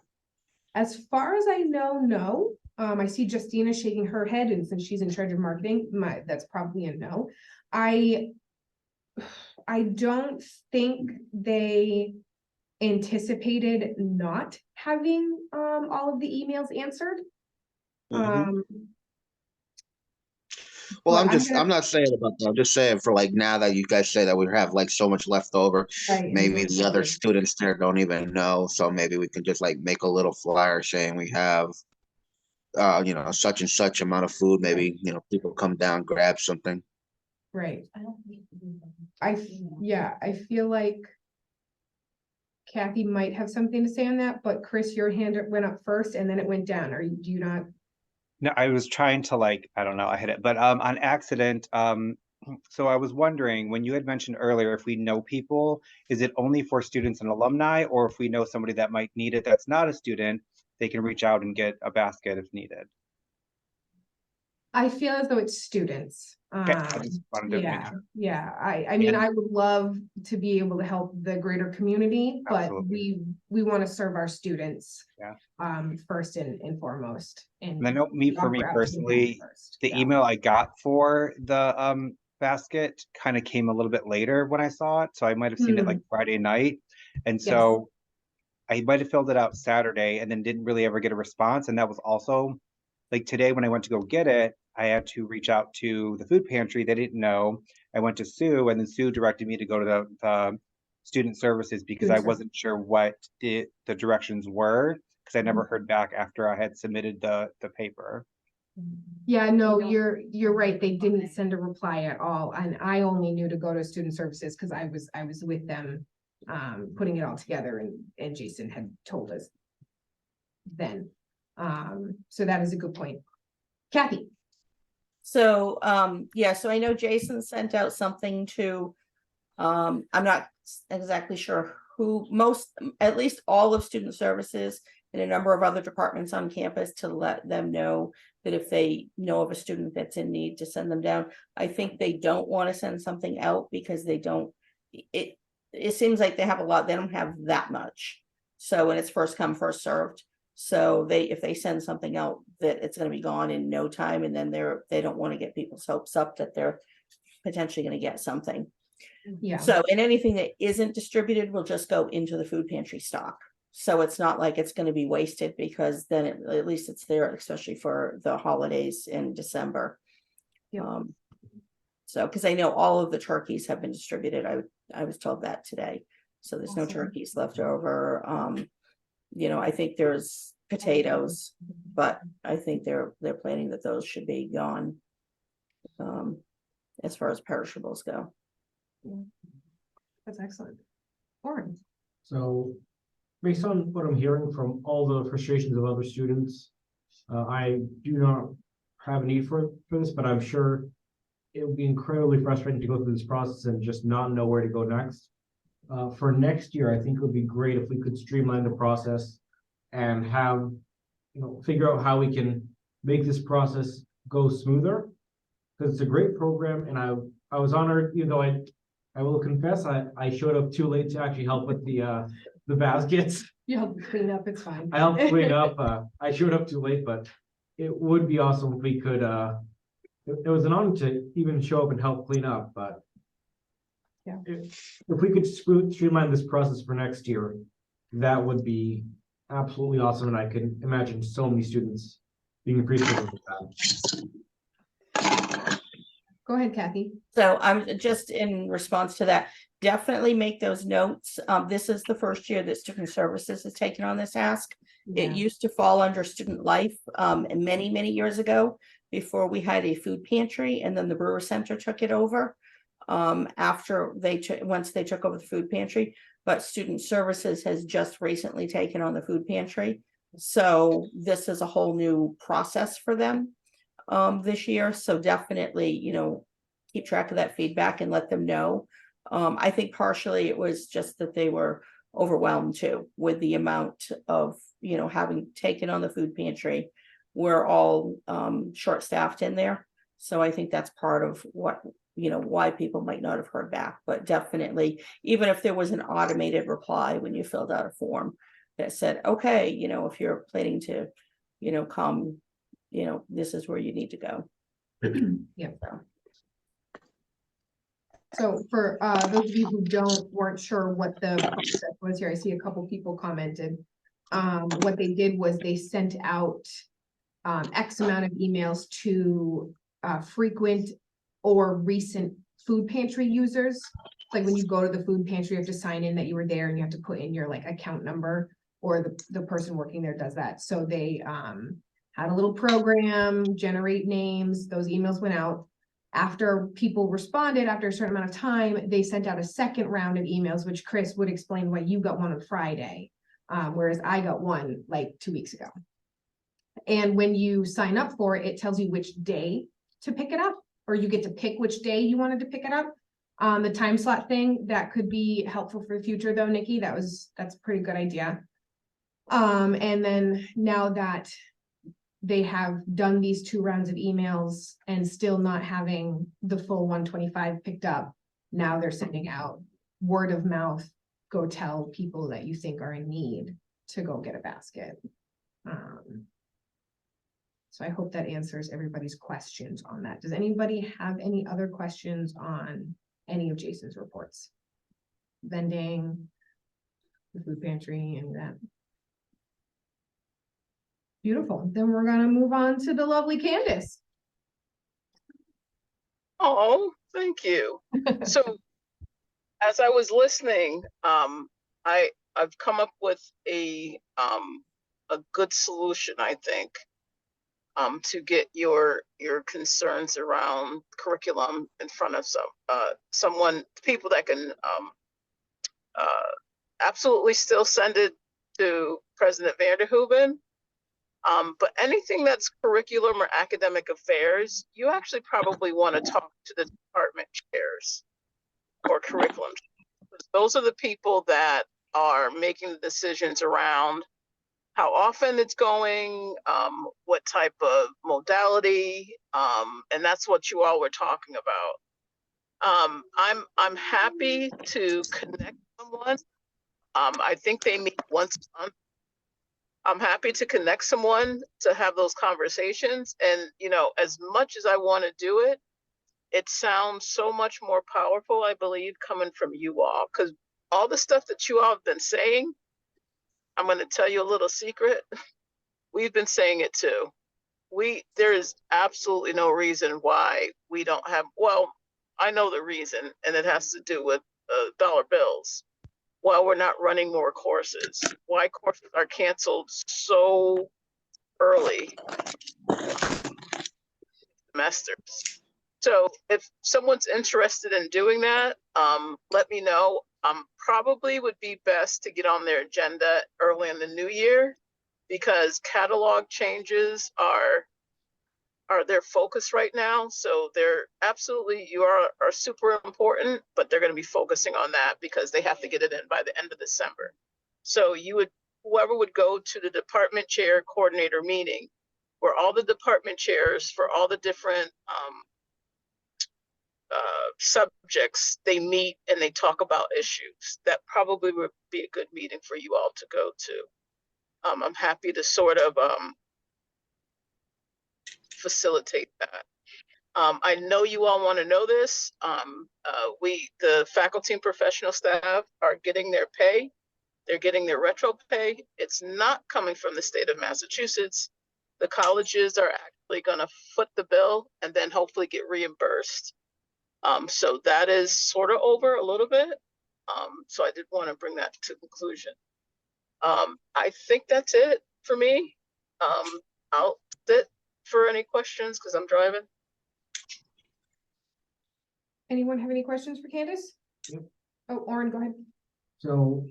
As far as I know, no. I see Justina shaking her head, and since she's in charge of marketing, that's probably a no. I don't think they anticipated not having all of the emails answered. Well, but I'm not saying about that. I'm just saying for like now that you guys say that we have like so much left over, Right, maybe the other forward. students there don't even know. So maybe we can just like make a little flyer saying we have such and such amount of food. Maybe, people come down, grab something. Right. I feel like Kathy might have something to say on that, but Chris, your hand went up first and then it went down. Do you not? No, I was trying to I don't know, I hit it, but on accident. So I was wondering, when you had mentioned earlier, if we know people, is it only for students and alumni, or if we know somebody that might need it that's not a student, they can reach out and get a basket if needed? I feel as though it's students. Okay, I just wanted to make sure. Yeah. I mean, And- I would love to be able to help the greater community, but Absolutely. we want to serve our students. Yeah. First and foremost. And I know for me personally, the email I got for the basket kind of came a little bit later when I saw it. So I might have seen it like Friday night. And so I might have filled it out Saturday and then didn't really ever get a response. And that was also like today when I went to go get it, I had to reach out to the food pantry. They didn't know. I went to Sue, and then Sue directed me to go to the student services because I wasn't sure what the directions were, because I never heard back after I had submitted the paper. Yeah, no, you're right. They didn't send a reply at all. And I only knew to go to student services because I was with them putting it all together, and Jason had told us then. So that is a good point. Kathy. So, so I know Jason sent out something to, I'm not exactly sure who, at least all of student services and a number of other departments on campus, to let them know that if they know of a student that's in need, to send them down. I think they don't want to send something out because they don't, it seems like they have a lot, they don't have that much. So when it's first come, first served. So if they send something out, that it's going to be gone in no time, and then they don't want to get people's hopes up that they're potentially going to get something. Yeah. So, and anything that isn't distributed will just go into the food pantry stock. So it's not like it's going to be wasted, because then at least it's there, especially for the holidays in December. Yeah. So, because I know all of the turkeys have been distributed. I was told that today. So there's no turkeys left over. I think there's potatoes, but I think they're planning that those should be gone. As far as perishables go. That's excellent. Orange. So based on what I'm hearing from all the frustrations of other students, I do not have a need for this, but I'm sure it would be incredibly frustrating to go through this process and just not know where to go next. For next year, I think it would be great if we could streamline the process and have, figure out how we can make this process go smoother. Because it's a great program, and I was honored, even though I will confess, I showed up too late to actually help with the baskets. You help clean up, it's fine. I helped clean up, I showed up too late, but it would be awesome if we could, it was an honor to even show up and help clean up, but Yeah. if we could streamline this process for next year, that would be absolutely awesome, and I can imagine so many students being appreciative of that. Go ahead, Kathy. So I'm just in response to that, definitely make those notes. This is the first year that Student Services has taken on this task. It Yeah. used to fall under Student Life, and many years ago, before we had a food pantry, and then the Brewer Center took it over. After once they took over the food pantry, but Student Services has just recently taken on the food pantry. So this is a whole new process for them this year. So definitely, keep track of that feedback and let them know. I think partially it was just that they were overwhelmed too with the amount of, having taken on the food pantry. We're all short-staffed in there. So I think that's part of what, why people might not have heard back. But definitely, even if there was an automated reply when you filled out a form that said, okay, if you're planning to, come, this is where you need to go. Yeah. So for those of you who weren't sure what the process was here, I see a couple people commented. What they did was they sent out X amount of emails to frequent or recent food pantry users. Like when you go to the food pantry, you have to sign in that you were there and you have to put in your account number, or the person working there does that. So they had a little program, generate names, those emails went out. After people responded, after a certain amount of time, they sent out a second round of emails, which Chris would explain why you got one on Friday, whereas I got one 2 weeks ago. And when you sign up for it, it tells you which day to pick it up, or you get to pick which day you wanted to pick it up. The time slot thing, that could be helpful for the future though, Nikki, that's a pretty good idea. And then now that they have done these 2 rounds of emails and still not having the full 125 picked up, now they're sending out word of mouth, go tell people that you think are in need to go get a basket. So I hope that answers everybody's questions on that. Does anybody have any other questions on any of Jason's reports? Vending, the food pantry, and that. Beautiful. Then we're gonna move on to the lovely Candace. Oh, thank you. So as I was listening, I've come up with a good solution, I think, to get your concerns around curriculum in front of people that can absolutely still send it to President Vanderhoeven. But anything that's curriculum or academic affairs, you actually probably want to talk to the department chairs or curriculum. Those are the people that are making the decisions around how often it's going, what type of modality, and that's what you all were talking about. I'm happy to connect someone. I think they meet once a month. I'm happy to connect someone to have those conversations. And, as much as I want to do it, it sounds so much more powerful, I believe, coming from you all. Because all the stuff that you all have been saying, I'm going to tell you a little secret. We've been saying it too. There is absolutely no reason why we don't have, well, I know the reason, and it has to do with dollar bills. Why we're not running more courses, why courses are canceled so early semesters. So if someone's interested in doing that, let me know. Probably would be best to get on their agenda early in the new year, because catalog changes are are their focus right now. So they're absolutely, you are super important, but they're going to be focusing on that because they have to get it in by the end of December. So whoever would go to the department chair coordinator meeting, where all the department chairs for all the different subjects, they meet and they talk about issues. That probably would be a good meeting for you all to go to. I'm happy to sort of facilitate that. I know you all want to know this. The faculty and professional staff are getting their pay. They're getting their retro pay. It's not coming from the state of Massachusetts. The colleges are actually going to foot the bill and then hopefully get reimbursed. So that is sort of over a little bit. So I did want to bring that to conclusion. I think that's it for me. I'll sit for any questions because I'm driving. Anyone have any questions for Candace? Yep. Oh, Oren, go ahead. So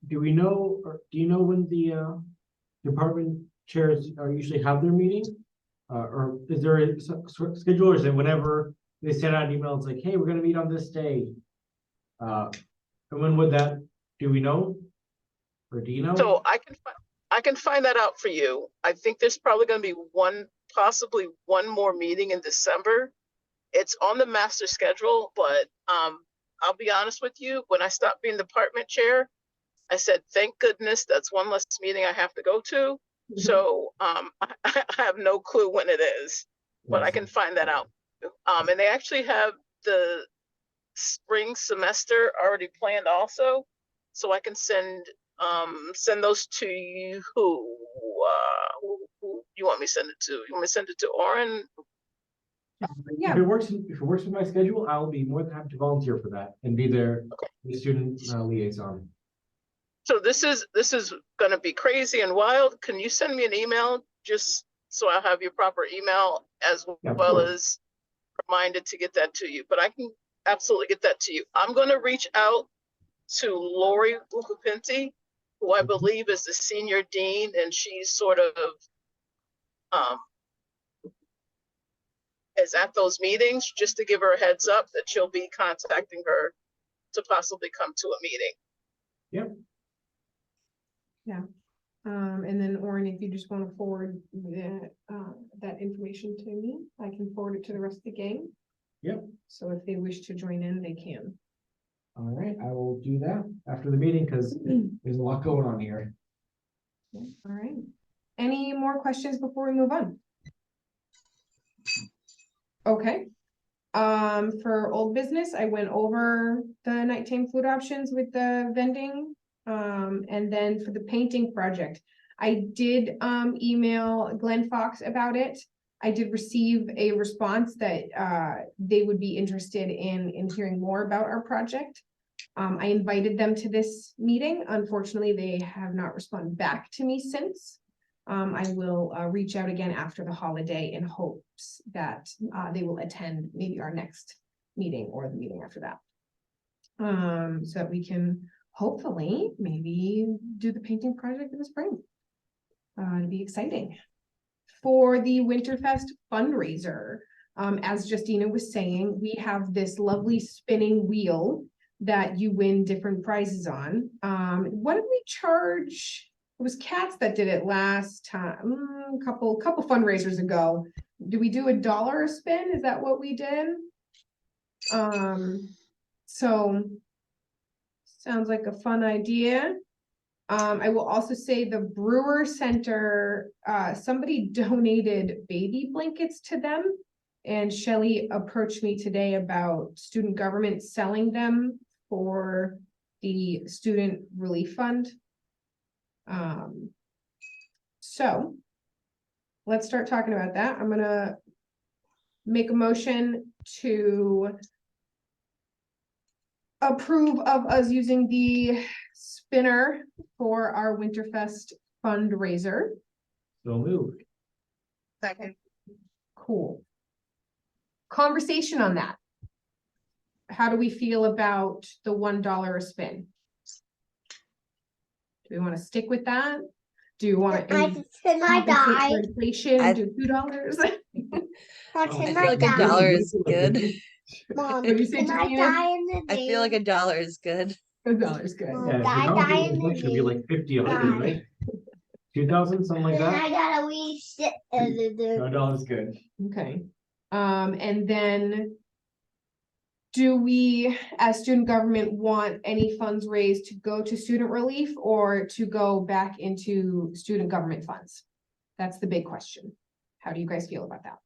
do we know, or do you know when the department chairs usually have their meeting? Or is there a schedule, or is it whenever they send out an email, it's like, hey, we're gonna meet on this day? And when would that, do we know? Or do you know? So I can find that out for you. I think there's probably going to be possibly one more meeting in December. It's on the master schedule, but I'll be honest with you. When I stopped being department chair, I said, thank goodness that's one less meeting I have to go to. So I have no clue when it is, but I can find that out. And they actually have the spring semester already planned also. So I can send those to you. Who you want me to send it to? You want me to send it to Oren? Yeah. If it works with my schedule, I'll be more than happy to volunteer for that and be the student liaison. So this is going to be crazy and wild. Can you send me an email just so I have your proper email as well as reminded to get that to you? But I can absolutely get that to you. I'm going to reach out to Lori Bucapinti, who I believe is the senior dean, and she's sort of is at those meetings, just to give her a heads up that she'll be contacting her to possibly come to a meeting. Yep. Yeah. And then Oren, if you just want to forward that information to me, I can forward it to the rest of the gang. Yep. So if they wish to join in, they can. All right, I will do that after the meeting because there's a lot going on here. All right. Any more questions before we move on? Okay. For old business, I went over the nighttime food options with the vending. And then for the painting project, I did email Glenn Fox about it. I did receive a response that they would be interested in hearing more about our project. I invited them to this meeting. Unfortunately, they have not responded back to me since. I will reach out again after the holiday in hopes that they will attend maybe our next meeting or the meeting after that. So that we can hopefully maybe do the painting project in the spring. It'd be exciting. For the Winterfest fundraiser, as Justina was saying, we have this lovely spinning wheel that you win different prizes on. What did we charge? It was Cats that did it last time, a couple fundraisers ago. Do we do $1 a spin? Is that what we did? So sounds like a fun idea. I will also say the Brewer Center, somebody donated baby blankets to them. And Shelley approached me today about student government selling them for the student relief fund. So let's start talking about that. I'm gonna make a motion to approve of us using the spinner for our Winterfest fundraiser. So moved. Second. Cool. Conversation on that. How do we feel about the $1 a spin? Do we want to stick with that? Do you want to? Can I die? Inflation, I- do $2? Or Oh, can I feel like a die? dollar is good. Mom, What'd you say, can I Justina? die in the I feel like a dollar is good. $2 good. Mom, Yeah, I if die you're in the should be like 50, 100, die. right? 2,000, something like Then that. I gotta wee shit in the. $1 good. Okay, and then do we, as student government, want any funds raised to go to student relief or to go back into student government funds? That's the big question. How do you guys feel about that?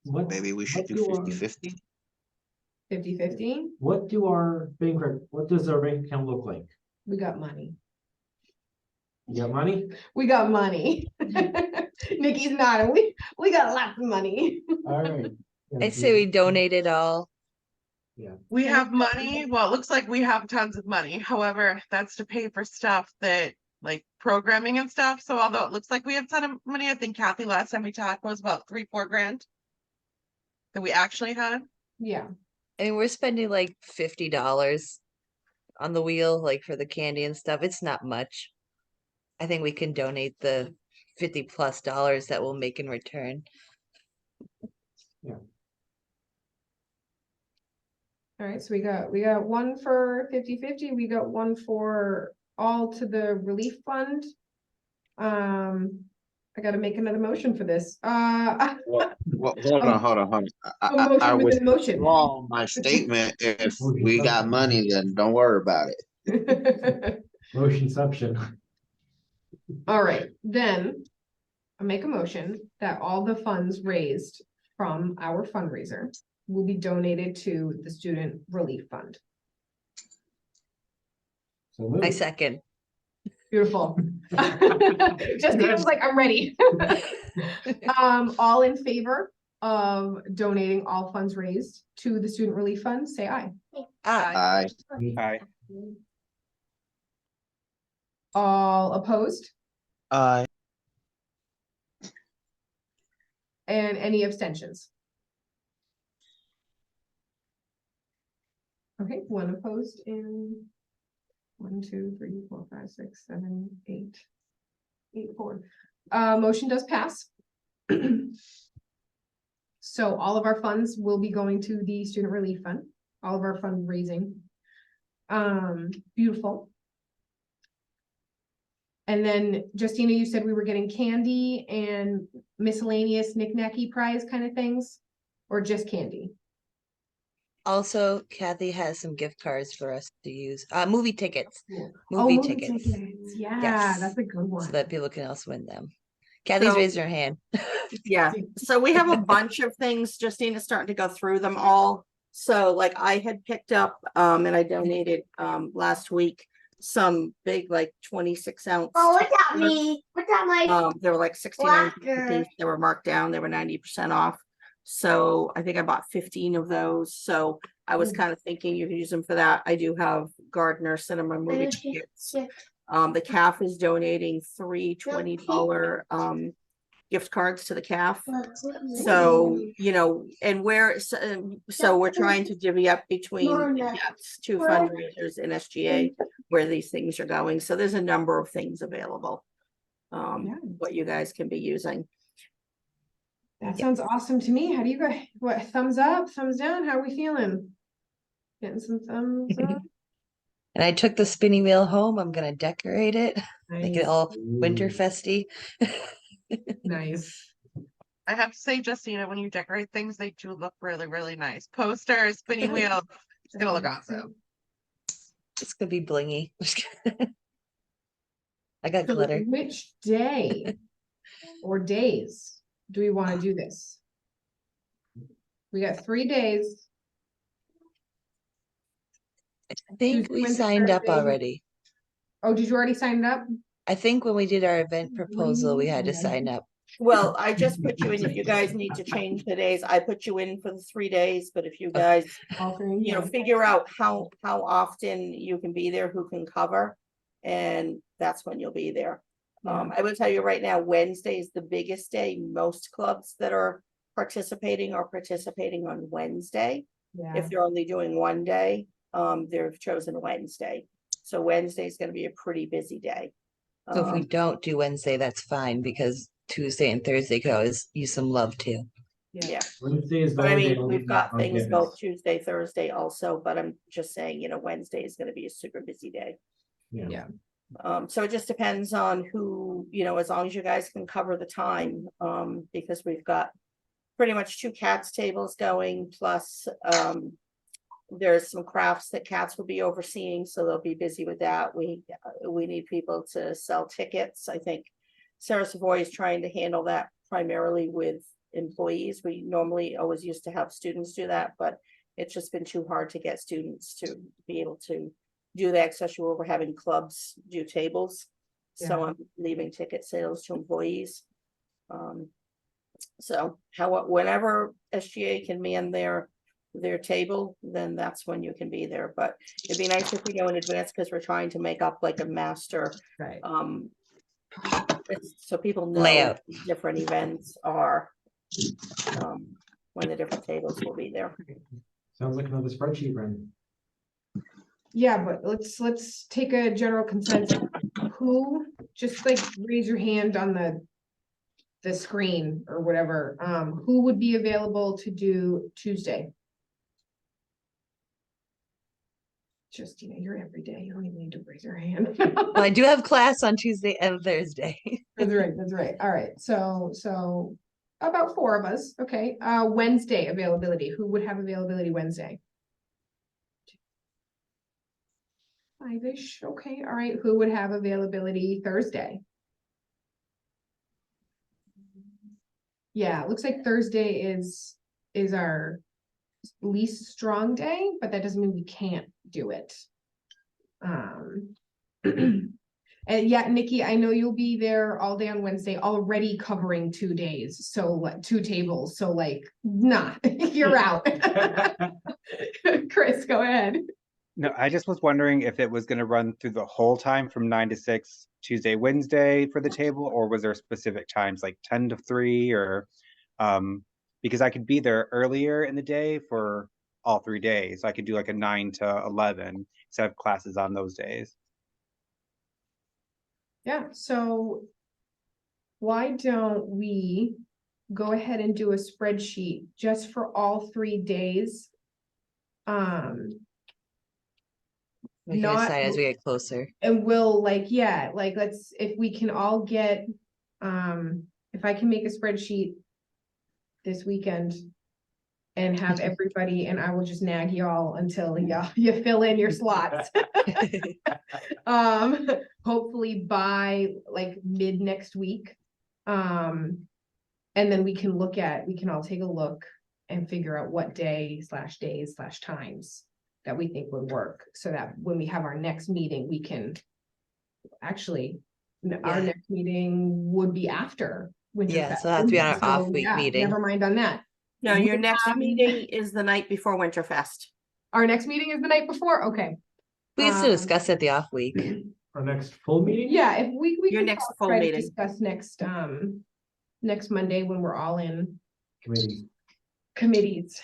What, Maybe we should what do do our- 50-50. 50-50? what does our bank account look like? We got money. You got money? We got money. Nikki's nodding. We got lots of money. All right. I'd say we donate it all. We have money. Well, it looks like we have tons of money. However, that's to pay for stuff that like programming and stuff. So although it looks like we have a ton of money, I think Kathy last time we talked was about 3-4 grand that we actually had. Yeah, I mean, we're spending like $50 on the wheel, like for the candy and stuff. It's not much. I think we can donate the $50+ that we'll make in return. all right, so we got one for 50-50. We got one for all to the relief fund. I gotta make another motion for this. Well, hold on. A motion I within a motion. withdraw my statement. If we got money, then don't worry about it. Motionception. All right, then I make a motion that all the funds raised from our fundraiser will be donated to the student relief fund. So I moved. second. Beautiful. Justine was like, I'm ready. All in favor of donating all funds raised to the student relief fund, say aye. Ah, Aye. All opposed Aye. and any abstentions? Okay, one opposed and 1, 2, 3, 4, 5, 6, 7, 8, 4. Motion does pass. So all of our funds will be going to the student relief fund, all of our fundraising. Beautiful. And then Justina, you said we were getting candy and miscellaneous knick-knacky prize kind of things, or just candy? also, Kathy has some gift cards for us to use. Movie tickets. Oh, Movie tickets. Yeah, Yes. that's a good So one. that people can also win them. Kathy's So- raised her hand. Yeah, so we have a bunch of things. Justina's starting to go through them all. So like I had picked up, and I donated, last week, some big, like 26 ounce. Oh, what's that me? What's that my? They were like 69 Blacker. cents. They were marked down. They were 90% off. So I think I bought 15 of those. So I was kind of thinking you could use them for that. I do have Gardner Cinema movie tickets. The CAF is donating three $20 gift cards to the CAF. So, you know, and so we're trying to divvy up between the two fundraisers in SGA where these things are going. So there's a number of things available. What you guys can be using. That sounds awesome to me. How do you guys, what, thumbs up, thumbs down? How are we feeling? Getting some thumbs up? And I took the spinning wheel home. I'm gonna decorate it, make it Nice. all winter festy. Nice. I have to say, Justina, when you decorate things, they do look really, really nice. Posters, spinning wheel, it's gonna look awesome. It's gonna be blingy. I got So glitter. which day or days do we want to do this? We got 3 days. I think we Tuesday, signed up Thursday. already. Oh, did you already sign it up? I think when we did our event proposal, we had to sign up. Well, I just put you in, if you guys need to change the days, I put you in for the 3 days, but if you guys, you know, figure out how often you can be there, who can cover, and that's when you'll be there. I will tell you right now, Wednesday is the biggest day. Most clubs that are participating on Wednesday. Yeah. If they're only doing one day, they've chosen Wednesday. So Wednesday is gonna be a pretty busy day. So if we Um, don't do Wednesday, that's fine because Tuesday and Thursday could always use some love too. yeah, Wednesday is the but I only day mean, I'll we've be got on things campus. both Tuesday, Thursday also, but I'm just saying, Wednesday is gonna be a super busy day. Yeah. So it just depends on who, as long as you guys can cover the time, because we've got pretty much 2 cats tables going, plus, there's some crafts that cats will be overseeing, so they'll be busy with that. We need people to sell tickets. I think Sarah Savoy is trying to handle that primarily with employees. We normally always used to have students do that, but it's just been too hard to get students to be able to do that, especially where we're having clubs do tables. So Yeah. I'm leaving ticket sales to employees. So whenever SGA can man their table, then that's when you can be there. But it'd be nice if we know in advance, because we're trying to make up like a master, Right. so people know Layout. different events are, when the different tables will be there. Sounds like another spreadsheet, Brandon. Yeah, but let's take a general consensus. Who, just like raise your hand on the screen or whatever, who would be available to do Tuesday? Just, you're every day. You don't even need to raise your hand. Well, I do have class on Tuesday and Thursday. That's right, that's right. All right, so about 4 of us, okay. Wednesday availability, who would have availability Wednesday? 5-ish, okay, all right. Who would have availability Thursday? Yeah, it looks like Thursday is our least strong day, but that doesn't mean we can't do it. And yeah, Nikki, I know you'll be there all day on Wednesday, already covering 2 days, so like 2 tables, so like, nah, you're out. Chris, go ahead. No, I just was wondering if it was going to run through the whole time from 9 to 6 Tuesday, Wednesday for the table, or was there specific times like 10 to 3 or because I could be there earlier in the day for all 3 days. I could do like a 9 to 11 instead of classes on those days. Yeah, so why don't we go ahead and do a spreadsheet just for all 3 days? We can Not- decide as we get closer. And we'll let's, if we can all get, if I can make a spreadsheet this weekend and have everybody, and I will just nag y'all until you fill in your slots. Hopefully by like mid next week. And then we can all take a look and figure out what days/times that we think would work, so that when we have our next meeting, we can actually, our Yeah. next meeting would be after Winterfest. Yeah, so that'll be on our So, off week yeah, meeting. Never mind on that. No, your next Um, meeting is the night before Winterfest. Our next meeting is the night before, okay. We can still discuss at the off week. Our next full meeting? Yeah, if we Your can next talk- full try to meeting. discuss next Monday when we're all in Committee. committees.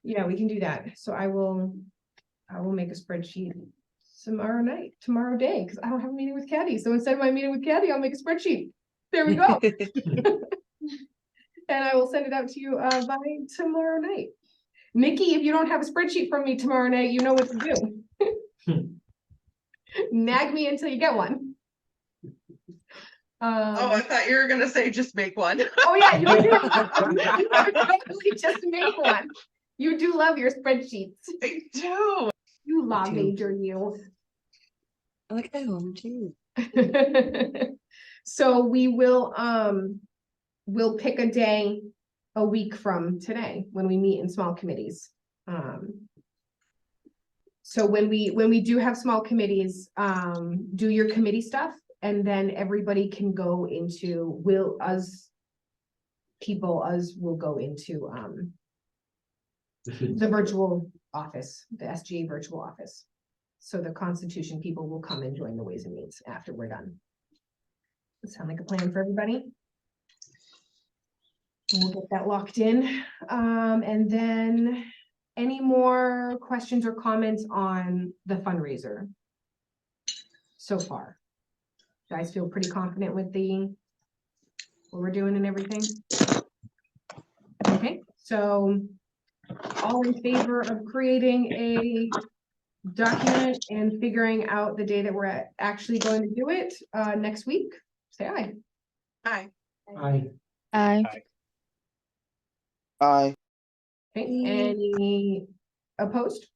Yeah, we can do that. So I will make a spreadsheet tomorrow day, because I don't have a meeting with Caddy. So instead of my meeting with Caddy, I'll make a spreadsheet. There we go. And I will send it out to you by tomorrow night. Nikki, if you don't have a spreadsheet from me tomorrow night, you know what to do. Nag me until you get one. Oh, I thought you were gonna say just make one. Oh yeah, you do. You totally just make one. You do love your spreadsheets. I do. You law too. major, you. I like at home too. So we will, we'll pick a day a week from today when we meet in small committees. So when we do have small committees, do your committee stuff, and then everybody can go into, will go into, the virtual office, the SGA virtual office. So the Constitution people will come and join the Ways and Means after we're done. Does that sound like a plan for everybody? We'll get that locked in. And then any more questions or comments on the fundraiser so far? You guys feel pretty confident with what we're doing and everything? Okay, so all in favor of creating a document and figuring out the day that we're actually going to do it next week, say aye. Hi. I, Aye. Okay, any opposed?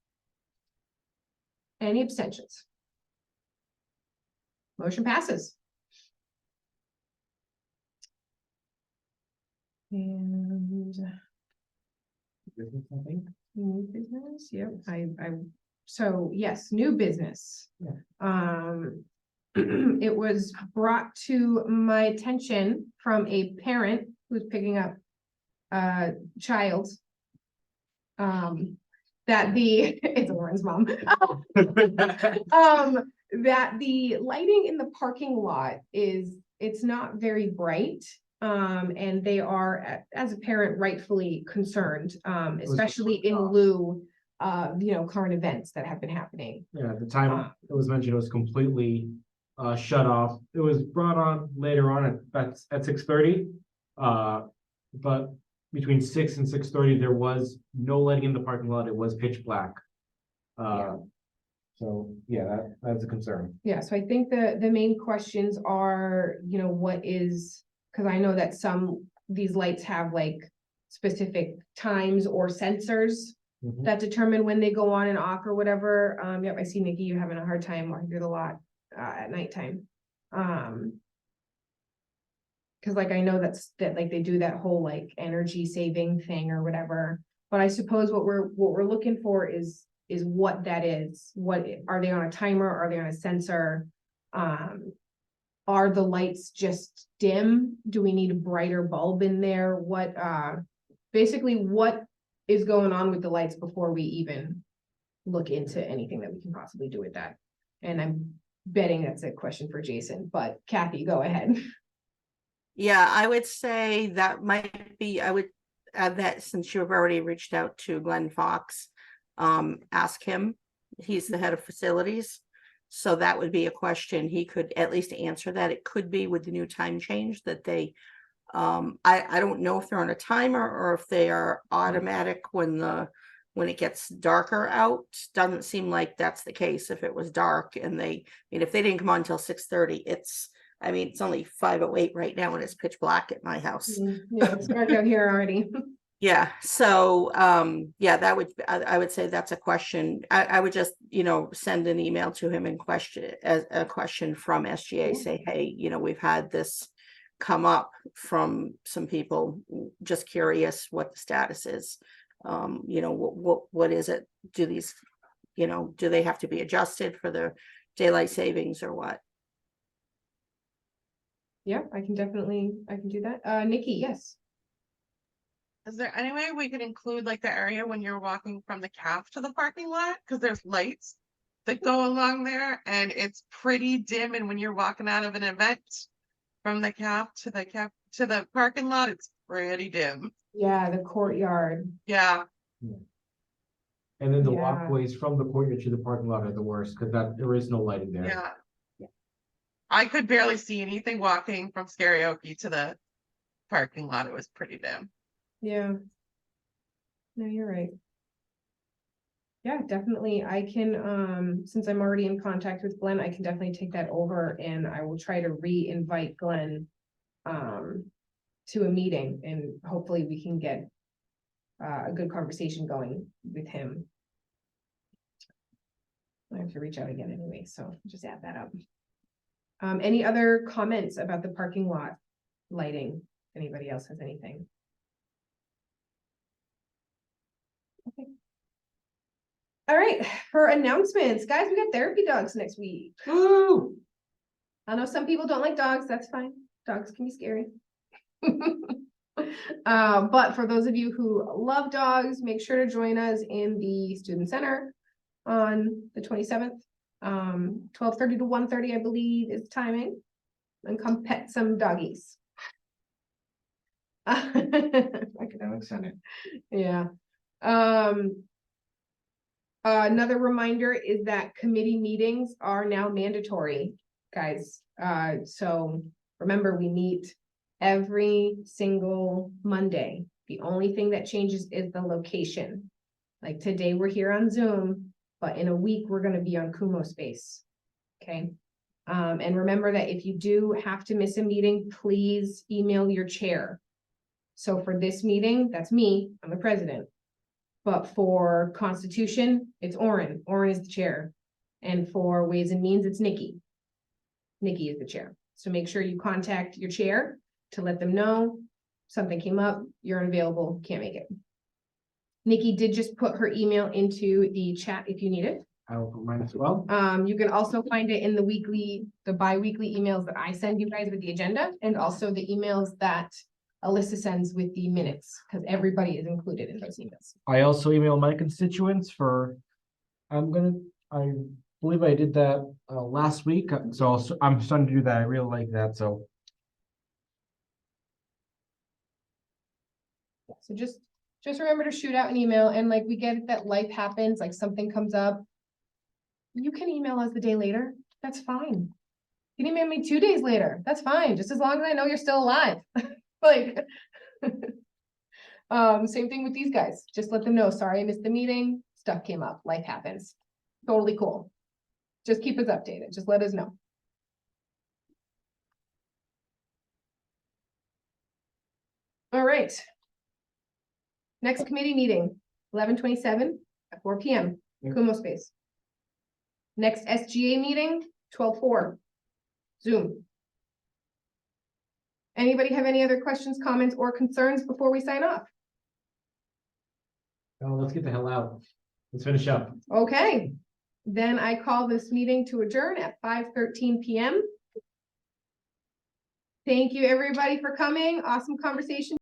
Any abstentions? Motion passes. And business, I think. new business, yep, so yes, new business. Yeah. It was brought to my attention from a parent who's picking up a child. That it's Lauren's mom. That the lighting in the parking lot it's not very bright. And they are, as a parent, rightfully concerned, especially in lieu of, current events that have been happening. Yeah, at the time it was mentioned, it was completely shut off. It was brought on later on at 6:30. But between 6 and 6:30, there was no lighting in the parking lot. It was pitch black. So yeah, that's a concern. Yeah, so I think the main questions are, what is, because I know that these lights have like specific times or sensors that determine when they go on and off or whatever. Yep, I see Nikki, you having a hard time walking through the lot at nighttime. Because like I know that like they do that whole like energy saving thing or whatever. But I suppose what we're looking for is what that is. What are they on a timer? Are they on a sensor? Are the lights just dim? Do we need a brighter bulb in there? What basically what is going on with the lights before we even look into anything that we can possibly do with that? And I'm betting that's a question for Jason, but Kathy, go ahead. Yeah, I would say that might be, I would add that since you've already reached out to Glenn Fox, ask him. He's the head of facilities. So that would be a question. He could at least answer that. It could be with the new time change that they, I don't know if they're on a timer or if they are automatic when it gets darker out. Doesn't seem like that's the case. If it was dark and if they didn't come on until 6:30, it's only 5:08 right now and it's pitch black at my house. Yeah, it's dark out here already. Yeah, so yeah, I would say that's a question. I would just, send an email to him and question as a question from SGA, say, hey, we've had this come up from some people, just curious what the status is. What is it? Do these, do they have to be adjusted for the daylight savings or what? Yeah, I can do that. Nikki, yes. Is there any way we could include like the area when you're walking from the CAF to the parking lot? Because there's lights that go along there and it's pretty dim. And when you're walking out of an event from the CAF to the parking lot, it's pretty dim. Yeah, the courtyard. Yeah. And then the Yeah. walkways from the courtyard to the parking lot are the worst because there is no lighting there. Yeah. I could barely see anything walking from Karaoke to the parking lot. It was pretty dim. Yeah. No, you're right. Yeah, definitely. I can, since I'm already in contact with Glenn, I can definitely take that over and I will try to re-invite Glenn to a meeting and hopefully we can get a good conversation going with him. I have to reach out again anyway, so just add that up. Any other comments about the parking lot lighting? Anybody else has anything? Okay. All right, for announcements, guys, we got therapy dogs next week. Woo! I know some people don't like dogs, that's fine. Dogs can be scary. But for those of you who love dogs, make sure to join us in the student center on the 27th. 12:30 to 1:30, I believe, is timing. And come pet some doggies. Academic center. Yeah. Another reminder is that committee meetings are now mandatory, guys. So remember, we meet every single Monday. The only thing that changes is the location. Like today, we're here on Zoom, but in a week, we're gonna be on Kumo Space. Okay? And remember that if you do have to miss a meeting, please email your chair. So for this meeting, that's me, I'm the president. But for Constitution, it's Orin. Orin is the chair. And for Ways and Means, it's Nikki. Nikki is the chair. So make sure you contact your chair to let them know something came up, you're unavailable, can't make it. Nikki did just put her email into the chat if you need it. I will put mine as well. You can also find it in the bi-weekly emails that I send you guys with the agenda, and also the emails that Alyssa sends with the minutes, because everybody is included in those emails. I also email my constituents I believe I did that last week, so I'm starting to do that. I really like that, so. So just remember to shoot out an email, and like we get it that life happens, like something comes up. You can email us the day later. That's fine. You can email me 2 days later. That's fine. Just as long as I know you're still alive. Like, same thing with these guys. Just let them know, sorry, I missed the meeting. Stuff came up. Life happens. Totally cool. Just keep us updated. Just let us know. All right. Next committee meeting, 11/27 at 4 p.m. Yep. Kumo Space. Next SGA meeting, 12/4, Zoom. Anybody have any other questions, comments, or concerns before we sign off? Oh, let's get the hell out. Let's finish up. Okay, then I call this meeting to adjourn at 5:13 p.m. Thank you, everybody, for coming. Awesome conversation.